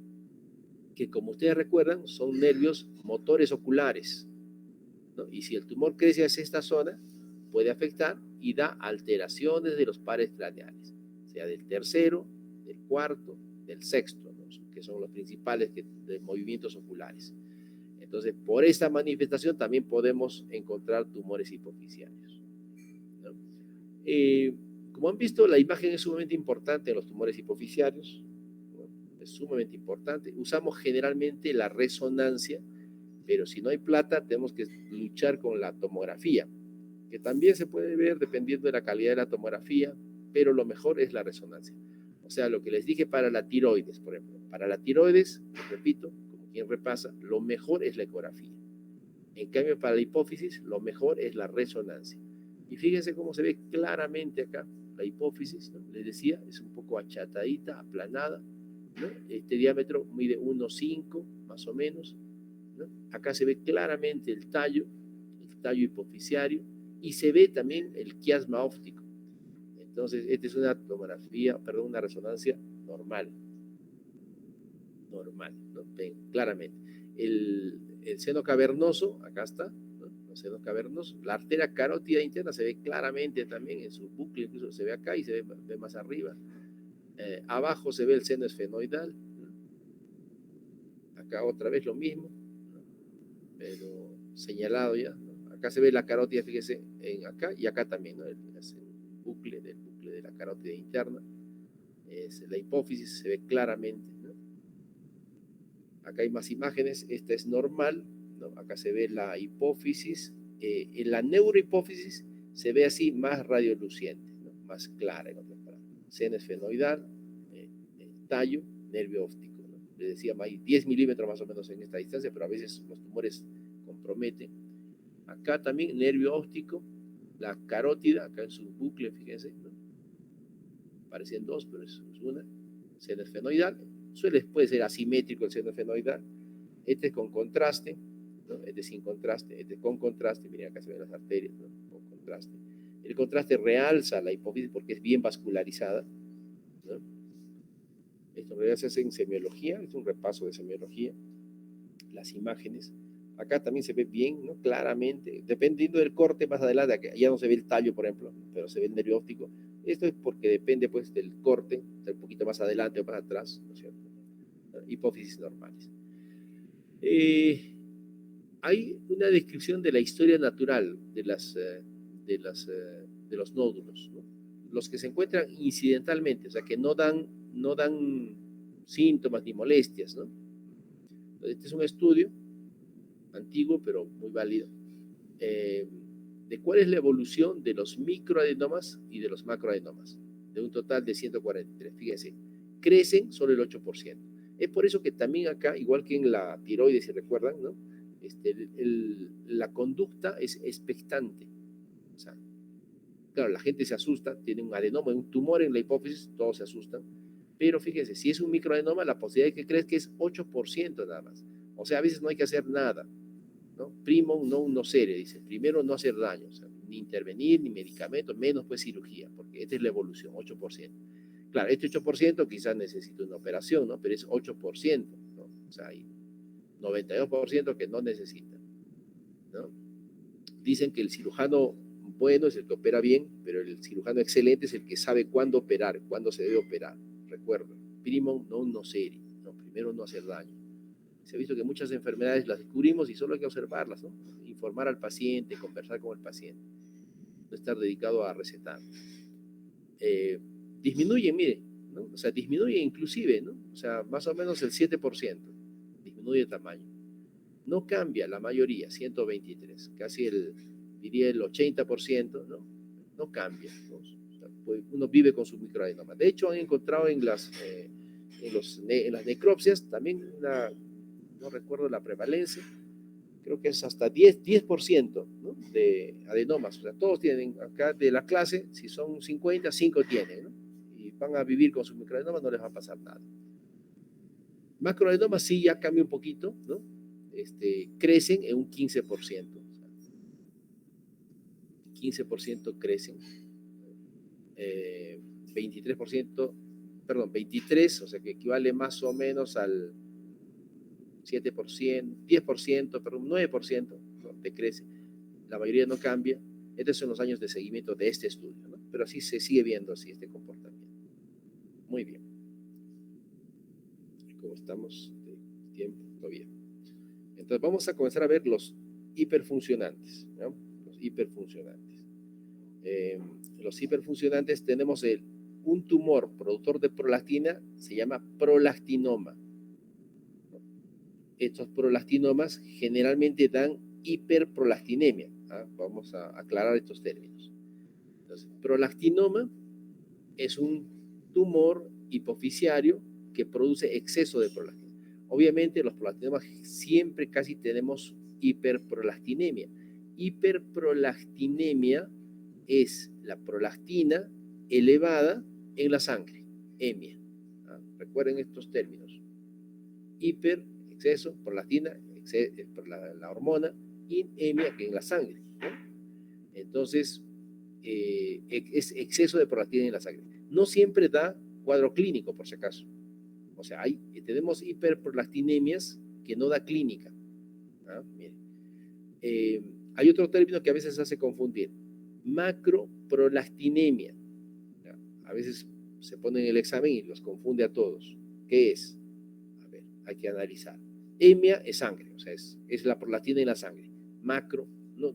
Que como ustedes recuerdan, son nervios motores oculares, ¿no? Y si el tumor crece hacia esta zona, puede afectar y da alteraciones de los pares craneales, sea del tercero, del cuarto, del sexto, ¿no? Que son los principales de movimientos oculares. Entonces, por esta manifestación también podemos encontrar tumores hipoficiarios, ¿no? Como han visto, la imagen es sumamente importante en los tumores hipoficiarios, ¿no? Es sumamente importante. Usamos generalmente la resonancia, pero si no hay plata, tenemos que luchar con la tomografía, que también se puede ver dependiendo de la calidad de la tomografía, pero lo mejor es la resonancia. O sea, lo que les dije para la tiroides, por ejemplo. Para la tiroides, les repito, como quien repasa, lo mejor es la ecografía. En cambio, para la hipófisis, lo mejor es la resonancia. Y fíjense cómo se ve claramente acá la hipófisis, ¿no? Les decía, es un poco achatadita, aplanada, ¿no? Este diámetro mide 1,5 más o menos, ¿no? Acá se ve claramente el tallo hipoficiario, y se ve también el quiasma óptico. Entonces, esta es una tomografía, perdón, una resonancia normal, ¿no? Ven claramente. El seno cavernoso, acá está, ¿no? Los senos cavernosos. La arteria carótida interna se ve claramente también en su bucle, incluso se ve acá y se ve más arriba. Abajo se ve el seno esfenoidal, ¿no? Acá otra vez lo mismo, ¿no? Pero señalado ya, ¿no? Acá se ve la carótida, fíjese, acá y acá también, ¿no? El bucle de la carótida interna. La hipófisis se ve claramente, ¿no? Acá hay más imágenes, esta es normal, ¿no? Acá se ve la hipófisis, en la neurohipófisis se ve así más radioluciente, ¿no? Más clara, en otras palabras. Seno esfenoidal, tallo, nervio óptico, ¿no? Les decía, hay 10 milímetros más o menos en esta distancia, pero a veces los tumores comprometen. Acá también nervio óptico, la carótida, acá en su bucle, fíjense, ¿no? Parecen dos, pero es una. Seno esfenoidal, puede ser asimétrico el seno esfenoidal. Este es con contraste, ¿no? Este sin contraste, este con contraste. Miren, acá se ven las arterias, ¿no? Con contraste. El contraste realza la hipófisis porque es bien vascularizada, ¿no? Esto en realidad se hace en semiología, es un repaso de semiología. Las imágenes. Acá también se ve bien, ¿no? Claramente, dependiendo del corte más adelante, ya no se ve el tallo, por ejemplo, pero se ve el nervio óptico. Esto es porque depende, pues, del corte, un poquito más adelante o más atrás, ¿no es cierto? Hipófisis normales. Hay una descripción de la historia natural de los nódulos, ¿no? Los que se encuentran incidentalmente, o sea, que no dan síntomas ni molestias, ¿no? Este es un estudio antiguo, pero muy válido, de cuál es la evolución de los microadenomas y de los macroadenomas, de un total de 143. Fíjense, crecen solo el 8%. Es por eso que también acá, igual que en la tiroides, si recuerdan, ¿no? La conducta es expectante. O sea, claro, la gente se asusta, tiene un adenoma, un tumor en la hipófisis, todos se asustan, Pero fíjense, si es un microadenoma, la posibilidad de que crezca es 8% nada más. O sea, a veces no hay que hacer nada, ¿no? Primum non nocere, dice. Primero no hacer daño, o sea, ni intervenir, ni medicamentos, menos pues cirugía, porque esta es la evolución, 8%. Claro, este 8% quizás necesita una operación, ¿no? Pero es 8%, ¿no? O sea, hay 92% que no necesita, ¿no? Dicen que el cirujano bueno es el que opera bien, pero el cirujano excelente es el que sabe cuándo operar, cuándo se debe operar. Recuerda, primum non nocere, ¿no? Primero no hacer daño. Se ha visto que muchas enfermedades las descubrimos y solo hay que observarlas, ¿no? Informar al paciente, conversar con el paciente, no estar dedicado a recetar. Disminuyen, mire, ¿no? O sea, disminuye inclusive, ¿no? O sea, más o menos el 7% disminuye el tamaño. No cambia la mayoría, 123, casi diría el 80%, ¿no? No cambia, ¿no? O sea, pues uno vive con su microadenoma. De hecho, han encontrado en las necropsias también no recuerdo la prevalencia, creo que es hasta 10%, ¿no? De adenomas. O sea, todos tienen acá de la clase, si son 50, 5 tienen, ¿no? Y van a vivir con su microadenoma, no les va a pasar nada. Macroadenomas sí ya cambia un poquito, ¿no? Crecen en un 15%. 15% crecen. 23%, perdón, 23, o sea que equivale más o menos al 7%, 10%, perdón, 9%, ¿no? Decrece. La mayoría no cambia. Estos son los años de seguimiento de este estudio, ¿no? Pero así se sigue viendo así este comportamiento. Muy bien. ¿Cómo estamos de tiempo? Todavía. Entonces vamos a comenzar a ver los hiperfuncionantes, ¿no? Los hiperfuncionantes. Los hiperfuncionantes tenemos un tumor productor de prolactina, se llama prolactinoma. Estos prolactinomas generalmente dan hiperprolactinemia. ¿Ah? Vamos a aclarar estos términos. Entonces, prolactinoma es un tumor hipoficiario que produce exceso de prolactina. Obviamente los prolactinomas siempre casi tenemos hiperprolactinemia. Hiperprolactinemia es la prolactina elevada en la sangre, hemia. ¿Ah? Recuerden estos términos. Hiper, exceso, prolactina, la hormona, y hemia, que en la sangre, ¿no? Entonces, es exceso de prolactina en la sangre. No siempre da cuadro clínico, por si acaso. O sea, tenemos hiperprolactinemias que no da clínica. ¿Ah? Miren. Hay otro término que a veces hace confundir. Macroprolactinemia. A veces se pone en el examen y los confunde a todos. ¿Qué es? A ver, hay que analizar. Hemia es sangre, o sea, es la prolactina en la sangre. Macro, no,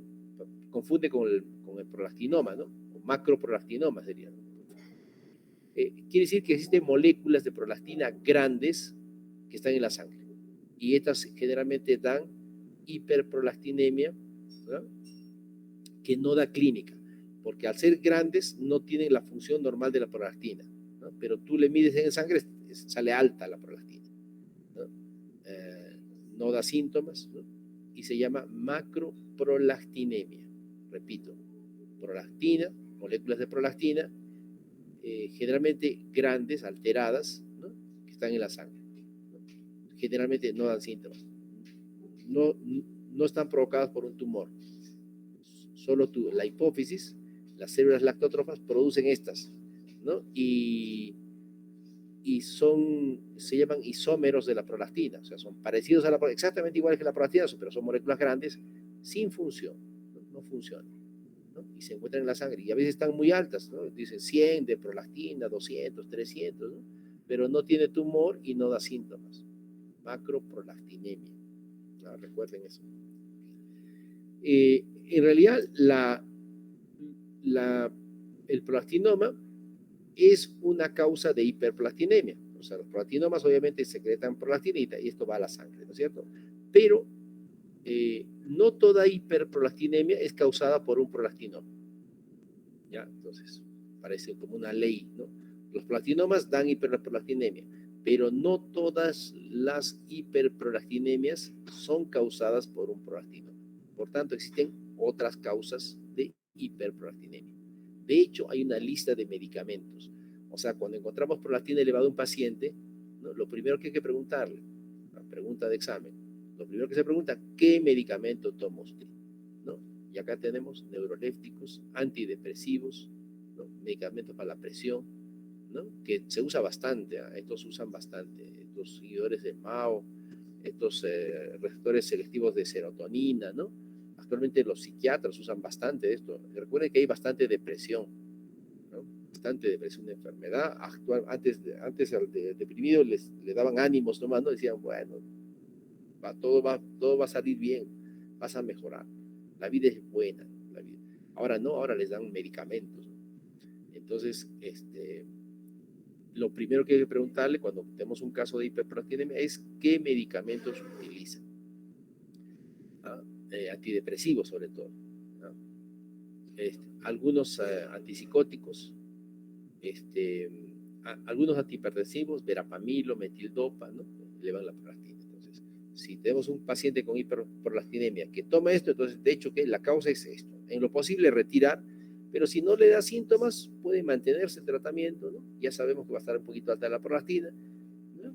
confunde con el prolactinoma, ¿no? O macroprolactinoma sería. Quiere decir que existen moléculas de prolactina grandes que están en la sangre. Y estas generalmente dan hiperprolactinemia, ¿no? Que no da clínica, porque al ser grandes no tienen la función normal de la prolactina, ¿no? Pero tú le mides en sangre, sale alta la prolactina, ¿no? No da síntomas, ¿no? Y se llama macroprolactinemia. Repito, prolactina, moléculas de prolactina, generalmente grandes, alteradas, ¿no? Que están en la sangre, ¿no? Generalmente no dan síntomas. No están provocadas por un tumor. Solo la hipófisis, las células lactótrofas producen estas, ¿no? Y se llaman isómeros de la prolactina, o sea, son parecidos a exactamente iguales que la prolactina, pero son moléculas grandes sin función, no funcionan, ¿no? Y se encuentran en la sangre, y a veces están muy altas, ¿no? Dicen 100 de prolactina, 200, 300, ¿no? Pero no tiene tumor y no da síntomas. Macroprolactinemia, ¿no? Recuerden eso. En realidad, el prolactinoma es una causa de hiperprolactinemia. O sea, los prolactinomas obviamente secretan prolactinita y esto va a la sangre, ¿no es cierto? Pero no toda hiperprolactinemia es causada por un prolactinoma. ¿Ya? Entonces, parece como una ley, ¿no? Los prolactinomas dan hiperprolactinemia, pero no todas las hiperprolactinemias son causadas por un prolactinoma. Por tanto, existen otras causas de hiperprolactinemia. De hecho, hay una lista de medicamentos. O sea, cuando encontramos prolactina elevada en un paciente, ¿no? Lo primero que hay que preguntarle, la pregunta de examen, lo primero que se pregunta, ¿qué medicamento toma usted? ¿No? Y acá tenemos neurolépticos, antidepresivos, ¿no? Medicamentos para la presión, ¿no? Que se usa bastante, estos usan bastante, estos inhibidores de MAO, estos receptores selectivos de serotonina, ¿no? Actualmente los psiquiatras usan bastante esto. Recuerden que hay bastante depresión, ¿no? Bastante depresión de enfermedad. Antes al deprimido le daban ánimos nomás, ¿no? Decían, bueno, todo va a salir bien, vas a mejorar. La vida es buena, la vida. Ahora no, ahora les dan medicamentos, ¿no? Entonces, lo primero que hay que preguntarle cuando tenemos un caso de hiperprolactinemia es qué medicamentos utiliza. ¿Ah? Antidepresivos sobre todo. ¿Ah? Algunos antipsicóticos, algunos antihipertensivos, verapamilo, metildopa, ¿no? Elevan la prolactina. Entonces, si tenemos un paciente con hiperprolactinemia que toma esto, entonces, de hecho, que la causa es esto. En lo posible, retirar, pero si no le da síntomas, puede mantenerse el tratamiento, ¿no? Ya sabemos que va a estar un poquito alta la prolactina, ¿no?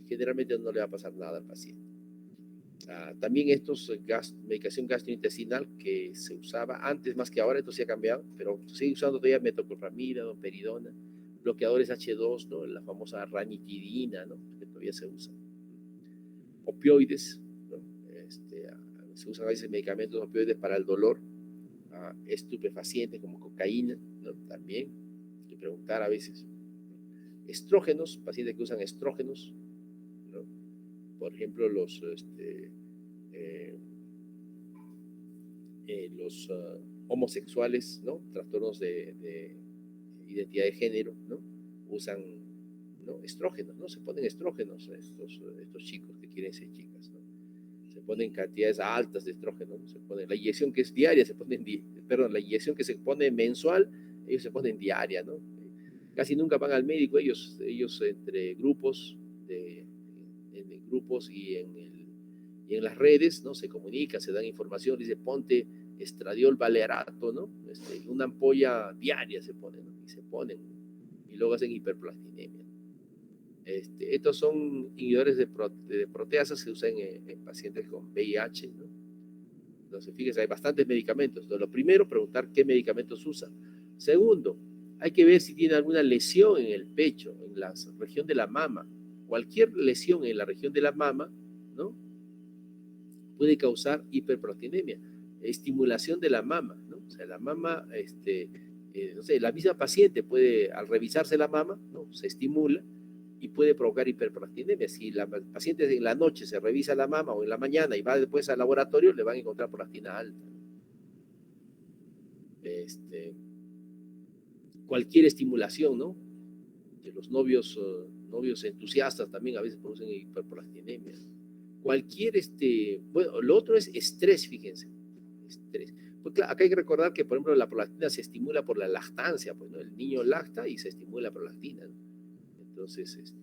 Generalmente no le va a pasar nada al paciente. También estos medicación gastrointestinal que se usaba antes más que ahora, esto se ha cambiado, pero sigue usando todavía metoclopramida, domperidona, bloqueadores H2, ¿no? La famosa ranitidina, ¿no? Que todavía se usa. Opioides, ¿no? Se usan a veces medicamentos opioides para el dolor, estupefacientes como cocaína, ¿no? También hay que preguntar a veces. Estrógenos, pacientes que usan estrógenos, ¿no? Por ejemplo, los homosexuales, ¿no? Trastornos de identidad de género, ¿no? Usan, ¿no? Estrógenos, ¿no? Se ponen estrógenos estos chicos que quieren ser chicas, ¿no? Se ponen cantidades altas de estrógeno, ¿no? Se ponen, la inyección que es diaria, la inyección que se pone mensual, ellos se ponen diaria, ¿no? Casi nunca van al médico, ellos entre grupos, en grupos y en las redes, ¿no? Se comunican, se dan información, dice, ponte estradiol valerato, ¿no? Una ampolla diaria se pone, ¿no? Y se ponen, y luego hacen hiperplastinemia. Estos son inhibidores de proteasas que se usan en pacientes con VIH, ¿no? Entonces, fíjense, hay bastantes medicamentos. Entonces, lo primero, preguntar qué medicamentos usan. Segundo, hay que ver si tiene alguna lesión en el pecho, en la región de la mama. Cualquier lesión en la región de la mama, ¿no? Puede causar hiperproteinemia, estimulación de la mama, ¿no? O sea, la mama, no sé, la misma paciente puede, al revisarse la mama, ¿no? Se estimula y puede provocar hiperprolactinemia. Si la paciente en la noche se revisa la mama o en la mañana y va después al laboratorio, le van a encontrar prolactina alta. Cualquier estimulación, ¿no? De los novios entusiastas también a veces producen hiperprolactinemia. Cualquier, bueno, lo otro es estrés, fíjense, estrés. Pues claro, acá hay que recordar que, por ejemplo, la prolactina se estimula por la lactancia, pues, ¿no? El niño lacta y se estimula la prolactina, ¿no? Entonces,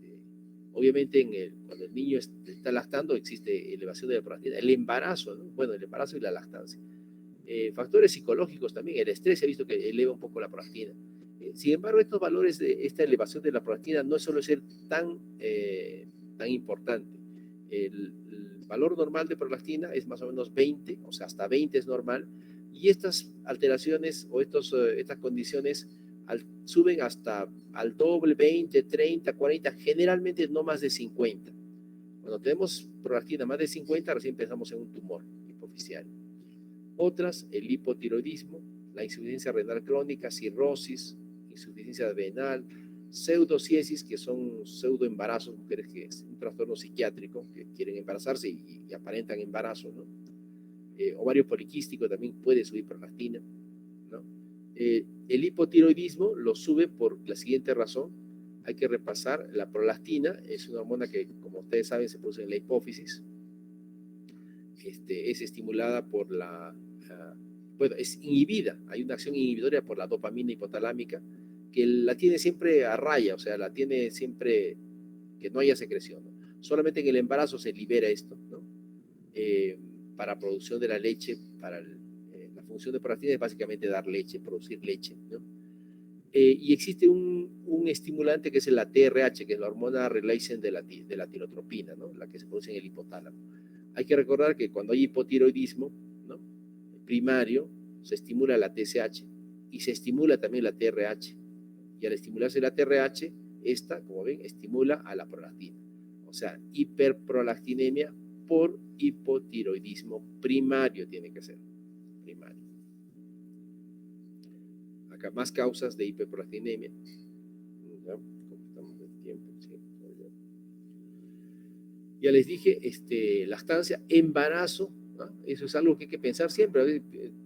obviamente cuando el niño está lactando existe elevación de la prolactina. El embarazo, ¿no? Bueno, el embarazo y la lactancia. Factores psicológicos también, el estrés se ha visto que eleva un poco la prolactina. Sin embargo, estos valores de esta elevación de la prolactina no suele ser tan importante. El valor normal de prolactina es más o menos 20, o sea, hasta 20 es normal, y estas alteraciones o estas condiciones suben hasta al doble, 20, 30, 40, generalmente no más de 50. Cuando tenemos prolactina más de 50, recién pensamos en un tumor hipoficial. Otras, el hipotiroidismo, la insuficiencia renal crónica, cirrosis, insuficiencia adrenal, pseudociesis, que son pseudoembarazos, mujeres que es un trastorno psiquiátrico, que quieren embarazarse y aparentan embarazo, ¿no? Ovario poliquístico también puede subir prolactina, ¿no? El hipotiroidismo lo sube por la siguiente razón. Hay que repasar, la prolactina es una hormona que, como ustedes saben, se produce en la hipófisis. Es estimulada por bueno, es inhibida, hay una acción inhibidora por la dopamina hipotalámica, que la tiene siempre a raya, o sea, la tiene siempre que no haya secreción, ¿no? Solamente en el embarazo se libera esto, ¿no? Para producción de la leche, la función de prolactina es básicamente dar leche, producir leche, ¿no? Y existe un estimulante que es la TRH, que es la hormona releasing de la tirotropina, ¿no? La que se produce en el hipotálamo. Hay que recordar que cuando hay hipotiroidismo, ¿no? Primario, se estimula la TSH y se estimula también la TRH. Y al estimularse la TRH, esta, como ven, estimula a la prolactina. O sea, hiperprolactinemia por hipotiroidismo primario tiene que ser. Primario. Acá más causas de hiperprolactinemia. ¿Ya? ¿Cómo estamos de tiempo? Sí, ya les dije, lactancia, embarazo, ¿no? Eso es algo que hay que pensar siempre. A veces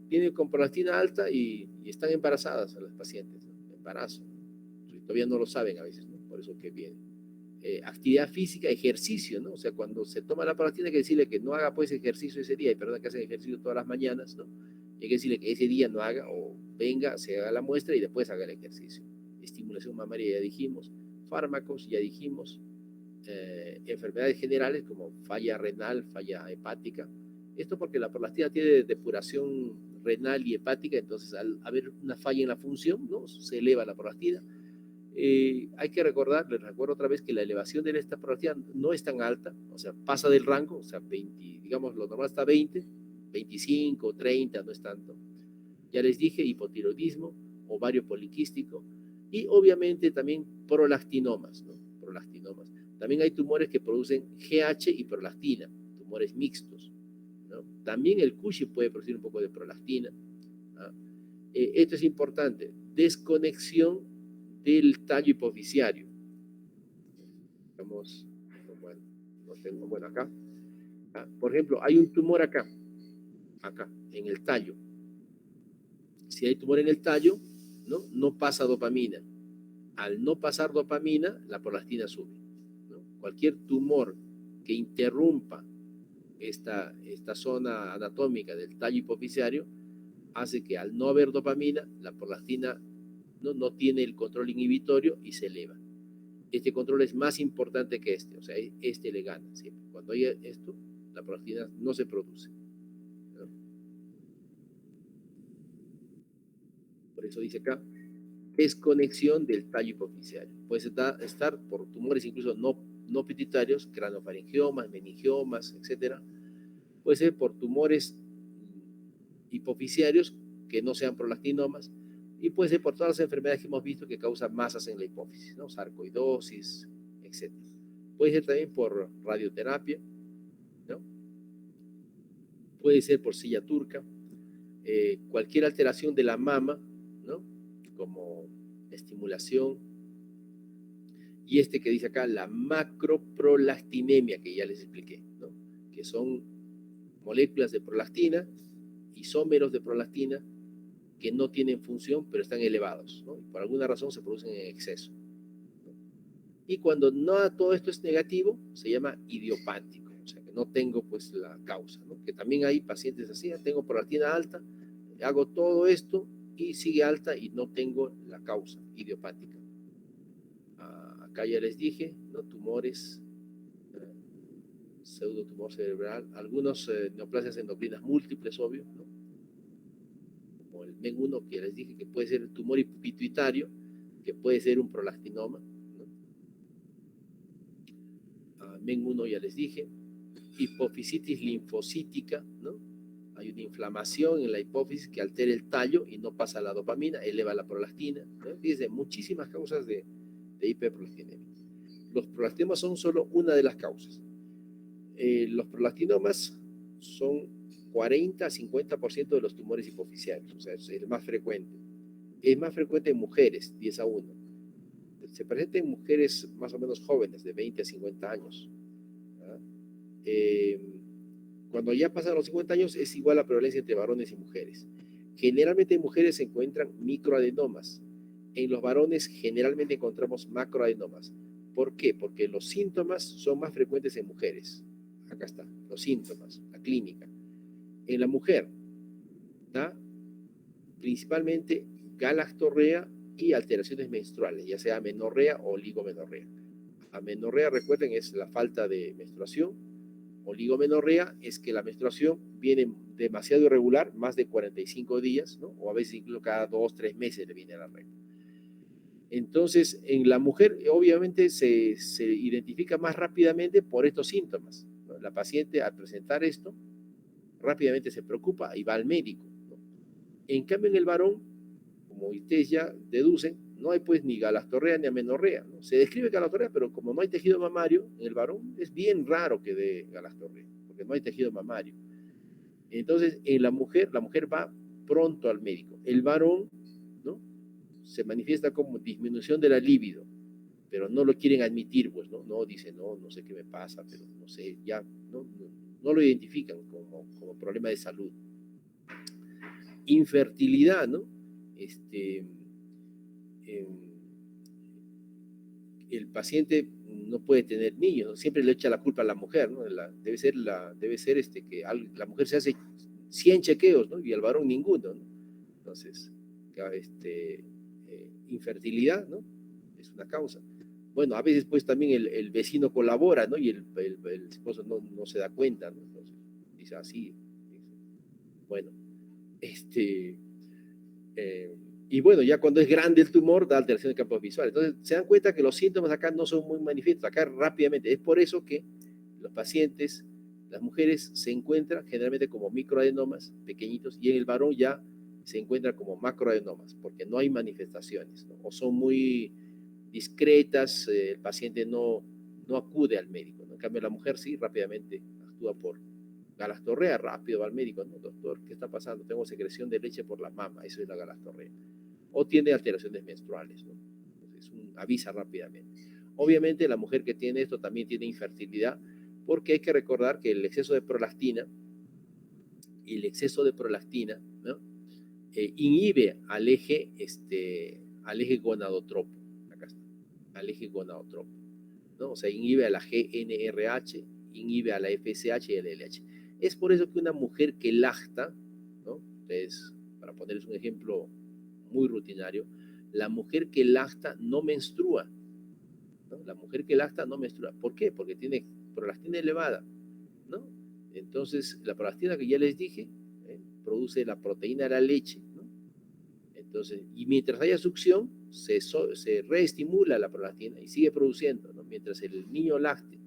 vienen con prolactina alta y están embarazadas a las pacientes, ¿no? Embarazo. Todavía no lo saben a veces, ¿no? Por eso que viene. Actividad física, ejercicio, ¿no? O sea, cuando se toma la prolactina hay que decirle que no haga pues ejercicio ese día, y perdón que hacen ejercicio todas las mañanas, ¿no? Hay que decirle que ese día no haga, o venga, se haga la muestra y después haga el ejercicio. Estimulación mamaria ya dijimos, fármacos ya dijimos, enfermedades generales como falla renal, falla hepática. Esto porque la prolactina tiene depuración renal y hepática, entonces al haber una falla en la función, ¿no? Se eleva la prolactina. Hay que recordar, les recuerdo otra vez que la elevación de esta prolactina no es tan alta, o sea, pasa del rango, o sea, 20, digamos, lo normal está 20, 25, 30, no es tanto. Ya les dije, hipotiroidismo, ovario poliquístico y obviamente también prolactinomas, ¿no? Prolactinomas. También hay tumores que producen GH y prolactina, tumores mixtos, ¿no? También el Cushing puede producir un poco de prolactina, ¿no? Esto es importante, desconexión del tallo hipoficiario. Vamos, bueno, no tengo, bueno, acá. Por ejemplo, hay un tumor acá, en el tallo. Si hay tumor en el tallo, no pasa dopamina. Al no pasar dopamina, la prolactina sube, ¿no? Cualquier tumor que interrumpa esta zona anatómica del tallo hipoficiario hace que al no haber dopamina, la prolactina no tiene el control inhibitorio y se eleva. Este control es más importante que o sea, este le gana siempre. Cuando hay esto, la prolactina no se produce, ¿no? Por eso dice acá, desconexión del tallo hipoficiario. Puede estar por tumores incluso no pituitarios, cranofaringiomas, meningiomas, etcétera. Puede ser por tumores hipofisiarios que no sean prolactinomas, y puede ser por todas las enfermedades que hemos visto que causan masas en la hipófisis, ¿no? Sarcoidosis, etc. Puede ser también por radioterapia, ¿no? Puede ser por silla turca, cualquier alteración de la mama, ¿no? Como estimulación, y que dice acá, la macroprolactinemia, que ya les expliqué, ¿no? Que son moléculas de prolactina, isómeros de prolactina, que no tienen función, pero están elevados, ¿no? Y por alguna razón se producen en exceso, ¿no? Y cuando no todo esto es negativo, se llama idiopático, o sea, que no tengo pues la causa, ¿no? Que también hay pacientes así, tengo prolactina alta, hago todo esto y sigue alta y no tengo la causa idiopática. Acá ya les dije, ¿no? Tumores, pseudotumor cerebral, algunos neoplasias endocrinas múltiples, obvio, ¿no? Como el MEN1 que ya les dije, que puede ser tumor pituitario, que puede ser un prolactinoma, ¿no? MEN1 ya les dije, hipofisitis linfocítica, ¿no? Hay una inflamación en la hipófisis que altera el tallo y no pasa la dopamina, eleva la prolactina, ¿no? Dice muchísimas causas de hiperprolactinemia. Los prolactinomas son solo una de las causas. Los prolactinomas son 40 a 50% de los tumores hipofisiarios, o sea, es el más frecuente. Es más frecuente en mujeres, 10 a 1. Se presenta en mujeres más o menos jóvenes, de 20 a 50 años. Cuando ya pasan los 50 años, es igual la prevalencia entre varones y mujeres. Generalmente en mujeres se encuentran microadenomas. En los varones generalmente encontramos macroadenomas. ¿Por qué? Porque los síntomas son más frecuentes en mujeres. Acá está, los síntomas, la clínica. En la mujer, ¿tá? Principalmente galactorrea y alteraciones menstruales, ya sea amenorrea o oligomenorrea. Amenorrea, recuerden, es la falta de menstruación. Oligomenorrea es que la menstruación viene demasiado irregular, más de 45 días, ¿no? O a veces incluso cada 2 o 3 meses le viene la regla. Entonces, en la mujer, obviamente, se identifica más rápidamente por estos síntomas, ¿no? La paciente, al presentar esto, rápidamente se preocupa y va al médico, ¿no? En cambio, en el varón, como ustedes ya deducen, no hay pues ni galastorrea ni amenorrea, ¿no? Se describe galastorrea, pero como no hay tejido mamario, en el varón es bien raro que dé galastorrea, porque no hay tejido mamario. Entonces, en la mujer va pronto al médico. El varón, ¿no? Se manifiesta como disminución de la libido, pero no lo quieren admitir, pues, ¿no? No, dicen, no, no sé qué me pasa, pero no sé, ya, no lo identifican como problema de salud. Infertilidad, ¿no? Eh, el paciente no puede tener niños, ¿no? Siempre le echa la culpa a la mujer, ¿no? Debe ser que la mujer se hace 100 chequeos, ¿no? Y el varón ninguno, ¿no? Entonces, infertilidad, ¿no? Es una causa. Bueno, a veces pues también el vecino colabora, ¿no? Y el esposo no se da cuenta, ¿no? Entonces, dice así. Bueno, eh, y bueno, ya cuando es grande el tumor, da alteración de campos visuales. Entonces, se dan cuenta que los síntomas acá no son muy manifiestos, acá rápidamente. Es por eso que los pacientes, las mujeres, se encuentran generalmente como microadenomas pequeñitos y en el varón ya se encuentra como macroadenomas, porque no hay manifestaciones, ¿no? O son muy discretas, el paciente no acude al médico, ¿no? En cambio, la mujer sí rápidamente actúa por galastorrea, rápido va al médico, ¿no? Doctor, ¿qué está pasando? Tengo secreción de leche por la mama, eso es la galastorrea. O tiene alteraciones menstruales, ¿no? Entonces, avisa rápidamente. Obviamente, la mujer que tiene esto también tiene infertilidad, porque hay que recordar que el exceso de prolactina, ¿no? Inhibe al eje gonadotropo, acá está, al eje gonadotropo, ¿no? O sea, inhibe a la GnRH, inhibe a la FSH y a la LH. Es por eso que una mujer que lacta, ¿no? Entonces, para ponerles un ejemplo muy rutinario, la mujer que lacta no menstrua, ¿no? La mujer que lacta no menstrua. ¿Por qué? Porque tiene prolactina elevada, ¿no? Entonces, la prolactina que ya les dije, produce la proteína de la leche, ¿no? Entonces, y mientras haya succión, se reestimula la prolactina y sigue produciendo, ¿no? Mientras el niño lacte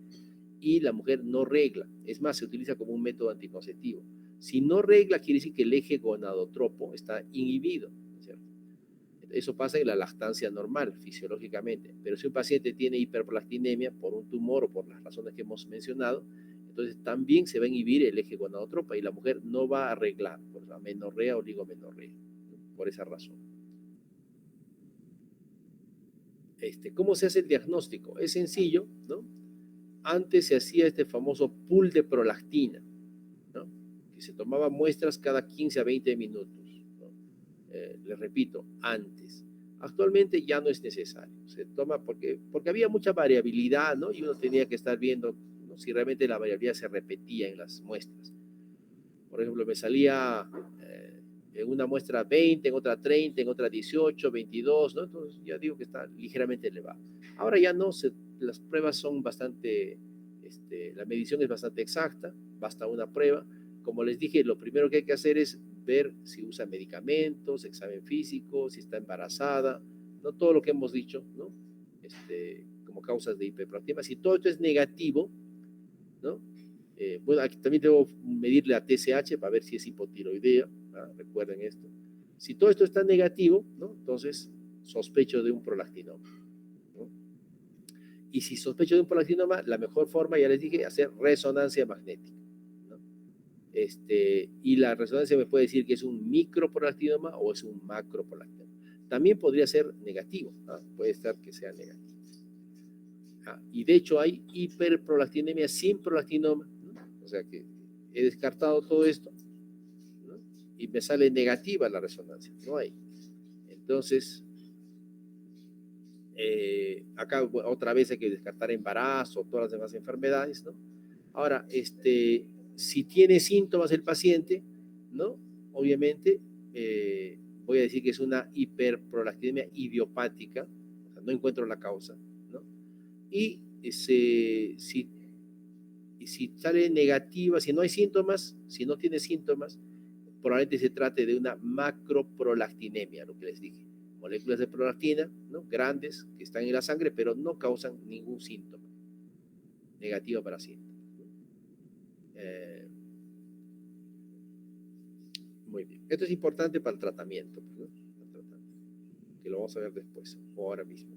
y la mujer no regla. Es más, se utiliza como un método anticonceptivo. Si no regla, quiere decir que el eje gonadotropo está inhibido, ¿cierto? Eso pasa en la lactancia normal, fisiológicamente. Pero si un paciente tiene hiperprolactinemia por un tumor o por las razones que hemos mencionado, entonces también se va a inhibir el eje gonadotropa y la mujer no va a arreglar por la menorrea o oligomenorrea, ¿no? Por esa razón. ¿Cómo se hace el diagnóstico? Es sencillo, ¿no? Antes se hacía este famoso pool de prolactina, ¿no? Que se tomaban muestras cada 15 a 20 minutos, ¿no? Les repito, antes. Actualmente ya no es necesario. Se toma porque había mucha variabilidad, ¿no? Y uno tenía que estar viendo, ¿no? Si realmente la variabilidad se repetía en las muestras. Por ejemplo, me salía en una muestra 20, en otra 30, en otra 18, 22, ¿no? Entonces ya digo que está ligeramente elevado. Ahora ya no, las pruebas son bastante, la medición es bastante exacta, basta una prueba. Como les dije, lo primero que hay que hacer es ver si usa medicamentos, examen físico, si está embarazada, no todo lo que hemos dicho, ¿no? Como causas de hiperprolactinemia. Si todo esto es negativo, ¿no? Bueno, aquí también debo medirle a TSH para ver si es hipotiroidea, ¿no? Recuerden esto. Si todo esto está negativo, ¿no? Entonces sospecho de un prolactinoma, ¿no? Y si sospecho de un prolactinoma, la mejor forma, ya les dije, hacer resonancia magnética, ¿no? Y la resonancia me puede decir que es un microprolactinoma o es un macroprolactinoma. También podría ser negativo, ¿no? Puede estar que sea negativo. Y de hecho hay hiperprolactinemia sin prolactinoma, ¿no? O sea que he descartado todo esto, ¿no? Y me sale negativa la resonancia, no hay. Entonces, acá otra vez hay que descartar embarazo, todas las demás enfermedades, ¿no? Ahora, si tiene síntomas el paciente, ¿no? Obviamente, voy a decir que es una hiperprolactinemia idiopática, o sea, no encuentro la causa, ¿no? Y si sale negativa, si no hay síntomas, si no tiene síntomas, probablemente se trate de una macroprolactinemia, lo que les dije. moléculas de prolactina, ¿no? Grandes, que están en la sangre, pero no causan ningún síntoma negativo para síntomas. Muy bien. Esto es importante para el tratamiento, ¿no? Que lo vamos a ver después, o ahora mismo.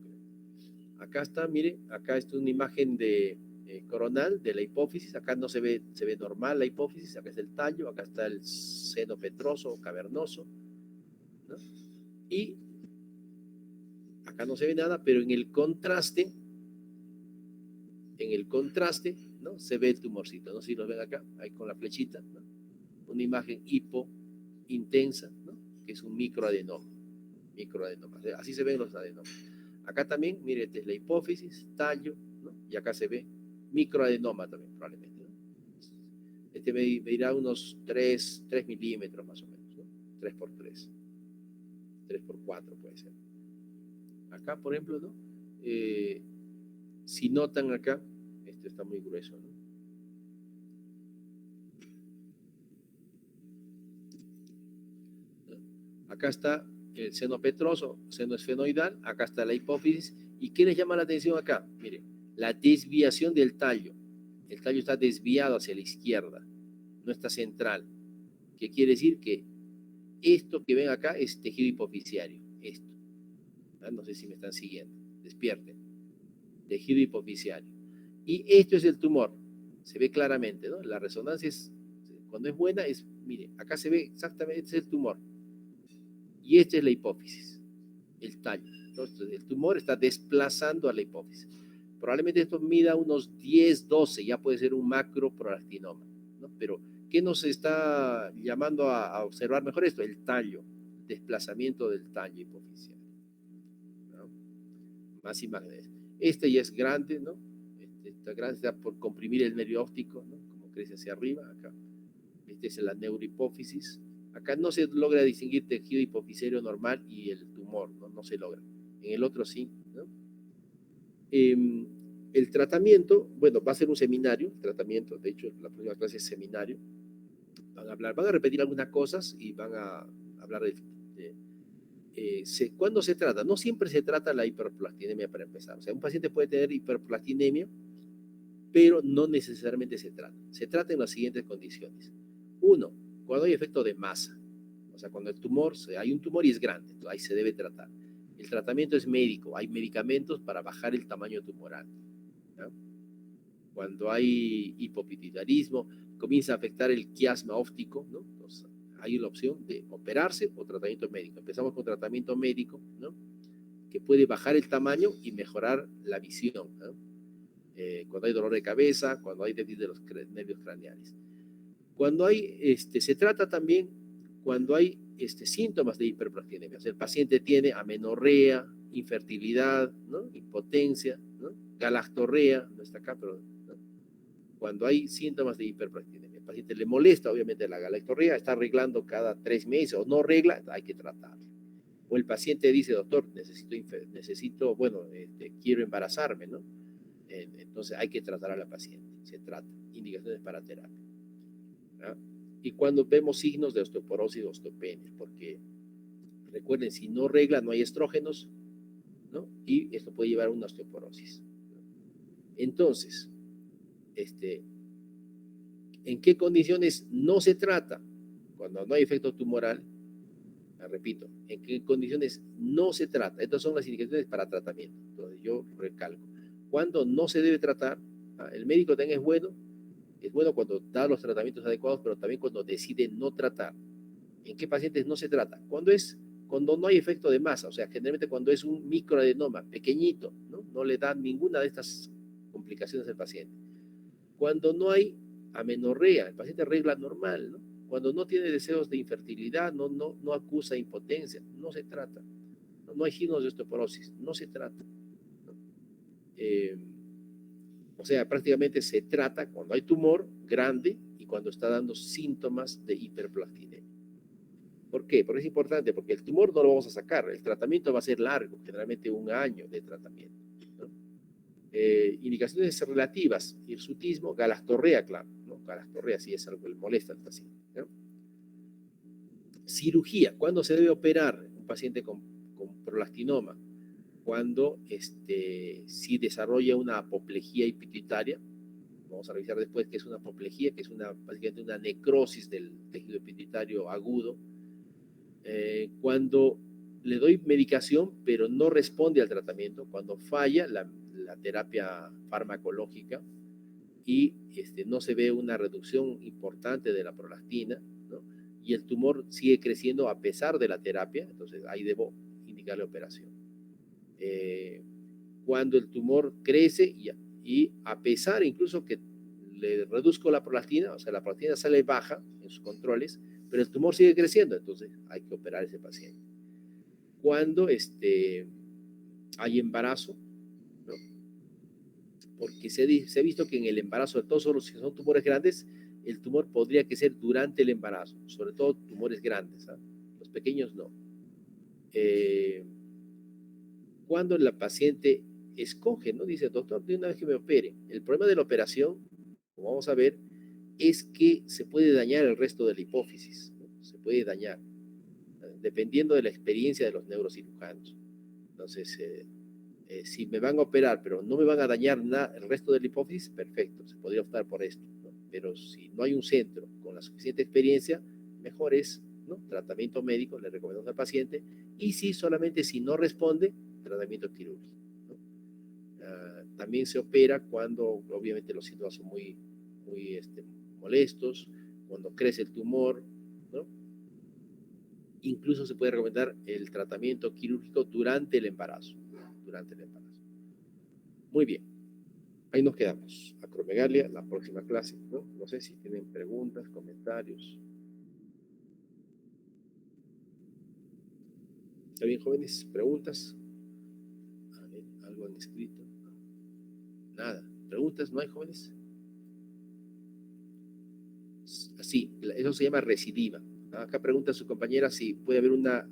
Acá está, mire, acá está una imagen de coronal de la hipófisis. Acá no se ve normal la hipófisis, acá está el tallo, acá está el seno petroso o cavernoso, ¿no? Y acá no se ve nada, pero en el contraste, ¿no? Se ve el tumorcito. No sé si lo ven acá, ahí con la flechita, ¿no? Una imagen hipointensa, ¿no? Que es un microadenoma. Así se ven los adenomas. Acá también, mire, esta es la hipófisis, tallo, ¿no? Y acá se ve microadenoma también, probablemente, ¿no? Este medirá unos 3 milímetros más o menos, ¿no? 3 por 3, 3 por 4 puede ser. Acá, por ejemplo, ¿no? Si notan acá, este está muy grueso, ¿no? Acá está el seno petroso, seno esfenoidal, acá está la hipófisis. ¿Y qué les llama la atención acá? Mire, la desviación del tallo. El tallo está desviado hacia la izquierda, no está central. ¿Qué quiere decir? Que esto que ven acá es tejido hipofisiario. Esto. No sé si me están siguiendo. Despierten. Tejido hipofisiario. Y esto es el tumor. Se ve claramente, ¿no? La resonancia es, cuando es buena, es, mire, acá se ve exactamente, este es el tumor. Y esta es la hipófisis, el tallo. Entonces, el tumor está desplazando a la hipófisis. Probablemente esto mida unos 10, 12, ya puede ser un macroprolactinoma, ¿no? Pero, ¿qué nos está llamando a observar mejor esto? El tallo, desplazamiento del tallo hipofisial, ¿no? Más imágenes. Este ya es grande, ¿no? Está grande, está por comprimir el nervio óptico, ¿no? Como crece hacia arriba, acá. Esta es la neurohipófisis. Acá no se logra distinguir tejido hipofisiario normal y el tumor, ¿no? No se logra. En el otro sí, ¿no? El tratamiento, bueno, va a ser un seminario, el tratamiento, de hecho, la próxima clase es seminario. Van a repetir algunas cosas y van a hablar ¿cuándo se trata? No siempre se trata la hiperplastinemia para empezar. O sea, un paciente puede tener hiperplastinemia, pero no necesariamente se trata. Se trata en las siguientes condiciones. Uno, cuando hay efecto de masa. O sea, cuando hay un tumor y es grande, entonces ahí se debe tratar. El tratamiento es médico, hay medicamentos para bajar el tamaño tumoral, ¿no? Cuando hay hipopituitarismo, comienza a afectar el quiasma óptico, ¿no? Entonces, hay la opción de operarse o tratamiento médico. Empezamos con tratamiento médico, ¿no? Que puede bajar el tamaño y mejorar la visión, ¿no? Cuando hay dolor de cabeza, cuando hay déficit de los nervios craneales. Cuando hay, se trata también cuando hay síntomas de hiperplastinemia. O sea, el paciente tiene amenorrea, infertilidad, ¿no? Impotencia, ¿no? Galactorrea, no está acá, pero ¿no? Cuando hay síntomas de hiperplastinemia, el paciente le molesta obviamente la galactorrea, está arreglando cada 3 meses o no arregla, hay que tratarlo. O el paciente dice, doctor, necesito bueno, quiero embarazarme, ¿no? Entonces hay que tratar a la paciente, se trata, indicaciones para terapia, ¿no? Y cuando vemos signos de osteoporosis y osteopenia, porque recuerden, si no regla, no hay estrógenos, ¿no? Y esto puede llevar a una osteoporosis, ¿no? Entonces, ¿en qué condiciones no se trata? Cuando no hay efecto tumoral, repito, ¿en qué condiciones no se trata? Estas son las indicaciones para tratamiento. Entonces yo recalco, cuando no se debe tratar, el médico también es bueno cuando da los tratamientos adecuados, pero también cuando decide no tratar. ¿En qué pacientes no se trata? Cuando no hay efecto de masa, o sea, generalmente cuando es un microadenoma pequeñito, ¿no? No le dan ninguna de estas complicaciones al paciente. Cuando no hay amenorrea, el paciente regla normal, ¿no? Cuando no tiene deseos de infertilidad, no acusa impotencia, no se trata. No hay signos de osteoporosis, no se trata, ¿no? O sea, prácticamente se trata cuando hay tumor grande y cuando está dando síntomas de hiperplastinemia. ¿Por qué? Porque es importante, porque el tumor no lo vamos a sacar, el tratamiento va a ser largo, generalmente 1 año de tratamiento, ¿no? Indicaciones relativas, hirsutismo, galactorrea, claro, ¿no? Galactorrea sí es algo que le molesta al paciente, ¿no? Cirugía, ¿cuándo se debe operar un paciente con prolactinoma, cuando sí desarrolla una apoplejía pituitaria. Vamos a revisar después qué es una apoplejía, que es básicamente una necrosis del tejido pituitario agudo. Cuando le doy medicación, pero no responde al tratamiento, cuando falla la terapia farmacológica y no se ve una reducción importante de la prolactina, ¿no? Y el tumor sigue creciendo a pesar de la terapia, entonces ahí debo indicarle operación. Cuando el tumor crece y a pesar incluso que le reduzco la prolactina, o sea, la prolactina sale baja en sus controles, pero el tumor sigue creciendo, entonces hay que operar a ese paciente. Cuando hay embarazo, ¿no? Porque se ha visto que en el embarazo, de todos los que son tumores grandes, el tumor podría crecer durante el embarazo, sobre todo tumores grandes, ¿eh? Los pequeños no. Cuando la paciente escoge, ¿no? Dice, doctor, de una vez que me opere. El problema de la operación, como vamos a ver, es que se puede dañar el resto de la hipófisis, ¿no? Se puede dañar, dependiendo de la experiencia de los neurocirujanos. Entonces, si me van a operar, pero no me van a dañar el resto de la hipófisis, perfecto, se podría optar por esto, ¿no? Pero si no hay un centro con la suficiente experiencia, mejor es, ¿no? Tratamiento médico, le recomendamos al paciente, y solamente si no responde, tratamiento quirúrgico, ¿no? También se opera cuando obviamente los síntomas son muy molestos, cuando crece el tumor, ¿no? Incluso se puede recomendar el tratamiento quirúrgico durante el embarazo. Muy bien, ahí nos quedamos. Acromegalia, la próxima clase, ¿no? No sé si tienen preguntas, comentarios. ¿Está bien, jóvenes? ¿Preguntas? A ver, ¿algo han escrito? Nada. ¿Preguntas? ¿No hay, jóvenes? Así, eso se llama recidiva. Acá pregunta a su compañera si puede haber una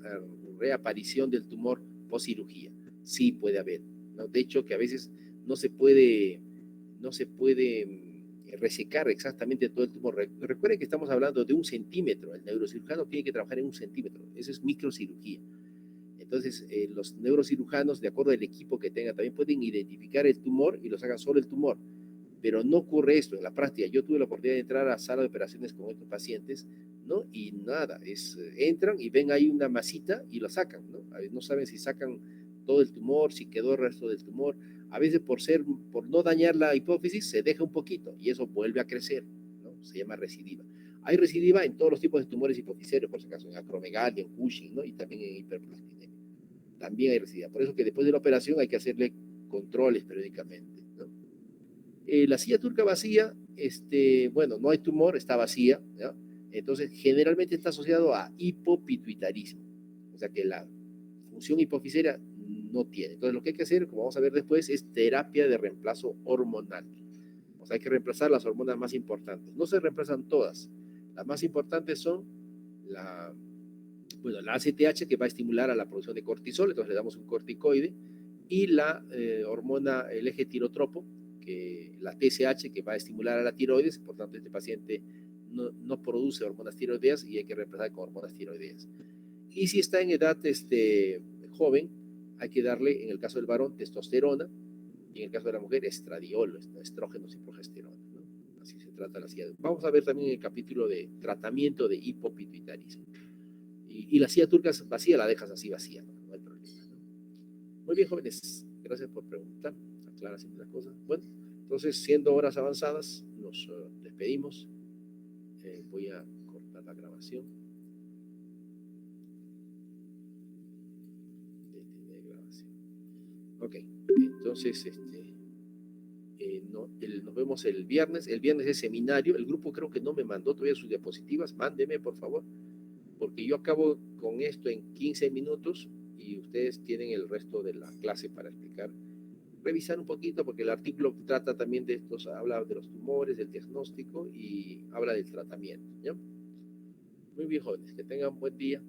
reaparición del tumor post cirugía. Sí puede haber, ¿no? De hecho, que a veces no se puede resecar exactamente todo el tumor. Recuerden que estamos hablando de 1 centímetro. El neurocirujano tiene que trabajar en 1 centímetro. Eso es microcirugía. Entonces, los neurocirujanos, de acuerdo al equipo que tengan, también pueden identificar el tumor y lo sacan solo el tumor. Pero no ocurre esto en la práctica. Yo tuve la oportunidad de entrar a la sala de operaciones con estos pacientes, ¿no? Y nada, entran y ven ahí una masita y la sacan, ¿no? A veces no saben si sacan todo el tumor, si quedó el resto del tumor. A veces por no dañar la hipófisis se deja un poquito y eso vuelve a crecer, ¿no? Se llama recidiva. Hay recidiva en todos los tipos de tumores hipofisarios, por si acaso, en acromegalia, en Cushing, ¿no? Y también en hiperplastinemia. También hay recidiva. Por eso que después de la operación hay que hacerle controles periódicamente, ¿no? La silla turca vacía, bueno, no hay tumor, está vacía, ¿ya? Entonces generalmente está asociado a hipopituitarismo, o sea que la función hipofisaria no tiene. Entonces lo que hay que hacer, como vamos a ver después, es terapia de reemplazo hormonal. O sea, hay que reemplazar las hormonas más importantes. No se reemplazan todas. Las más importantes son la ACTH, que va a estimular a la producción de cortisol, entonces le damos un corticoide, y la hormona, el eje tirotropo, que la TSH, que va a estimular a la tiroides. Por tanto, este paciente no produce hormonas tiroideas y hay que reemplazar con hormonas tiroideas. Y si está en edad joven, hay que darle, en el caso del varón, testosterona, y en el caso de la mujer, estradiol, estrógenos y progesterona, ¿no? Así se trata la silla. Vamos a ver también el capítulo de tratamiento de hipopituitarismo. Y la silla turca vacía la dejas así vacía, ¿no? No hay problema, ¿no? Muy bien, jóvenes, gracias por preguntar, aclara siempre las cosas. Bueno, entonces, siendo horas avanzadas, nos despedimos. Voy a cortar la grabación. Ok, entonces, nos vemos el viernes. El viernes es seminario. El grupo creo que no me mandó todavía sus diapositivas. Mándeme, por favor, porque yo acabo con esto en 15 minutos y ustedes tienen el resto de la clase para explicar. Revisar un poquito, porque el artículo trata también de estos, habla de los tumores, del diagnóstico y habla del tratamiento, ¿ya? Muy bien, jóvenes, que tengan buen día.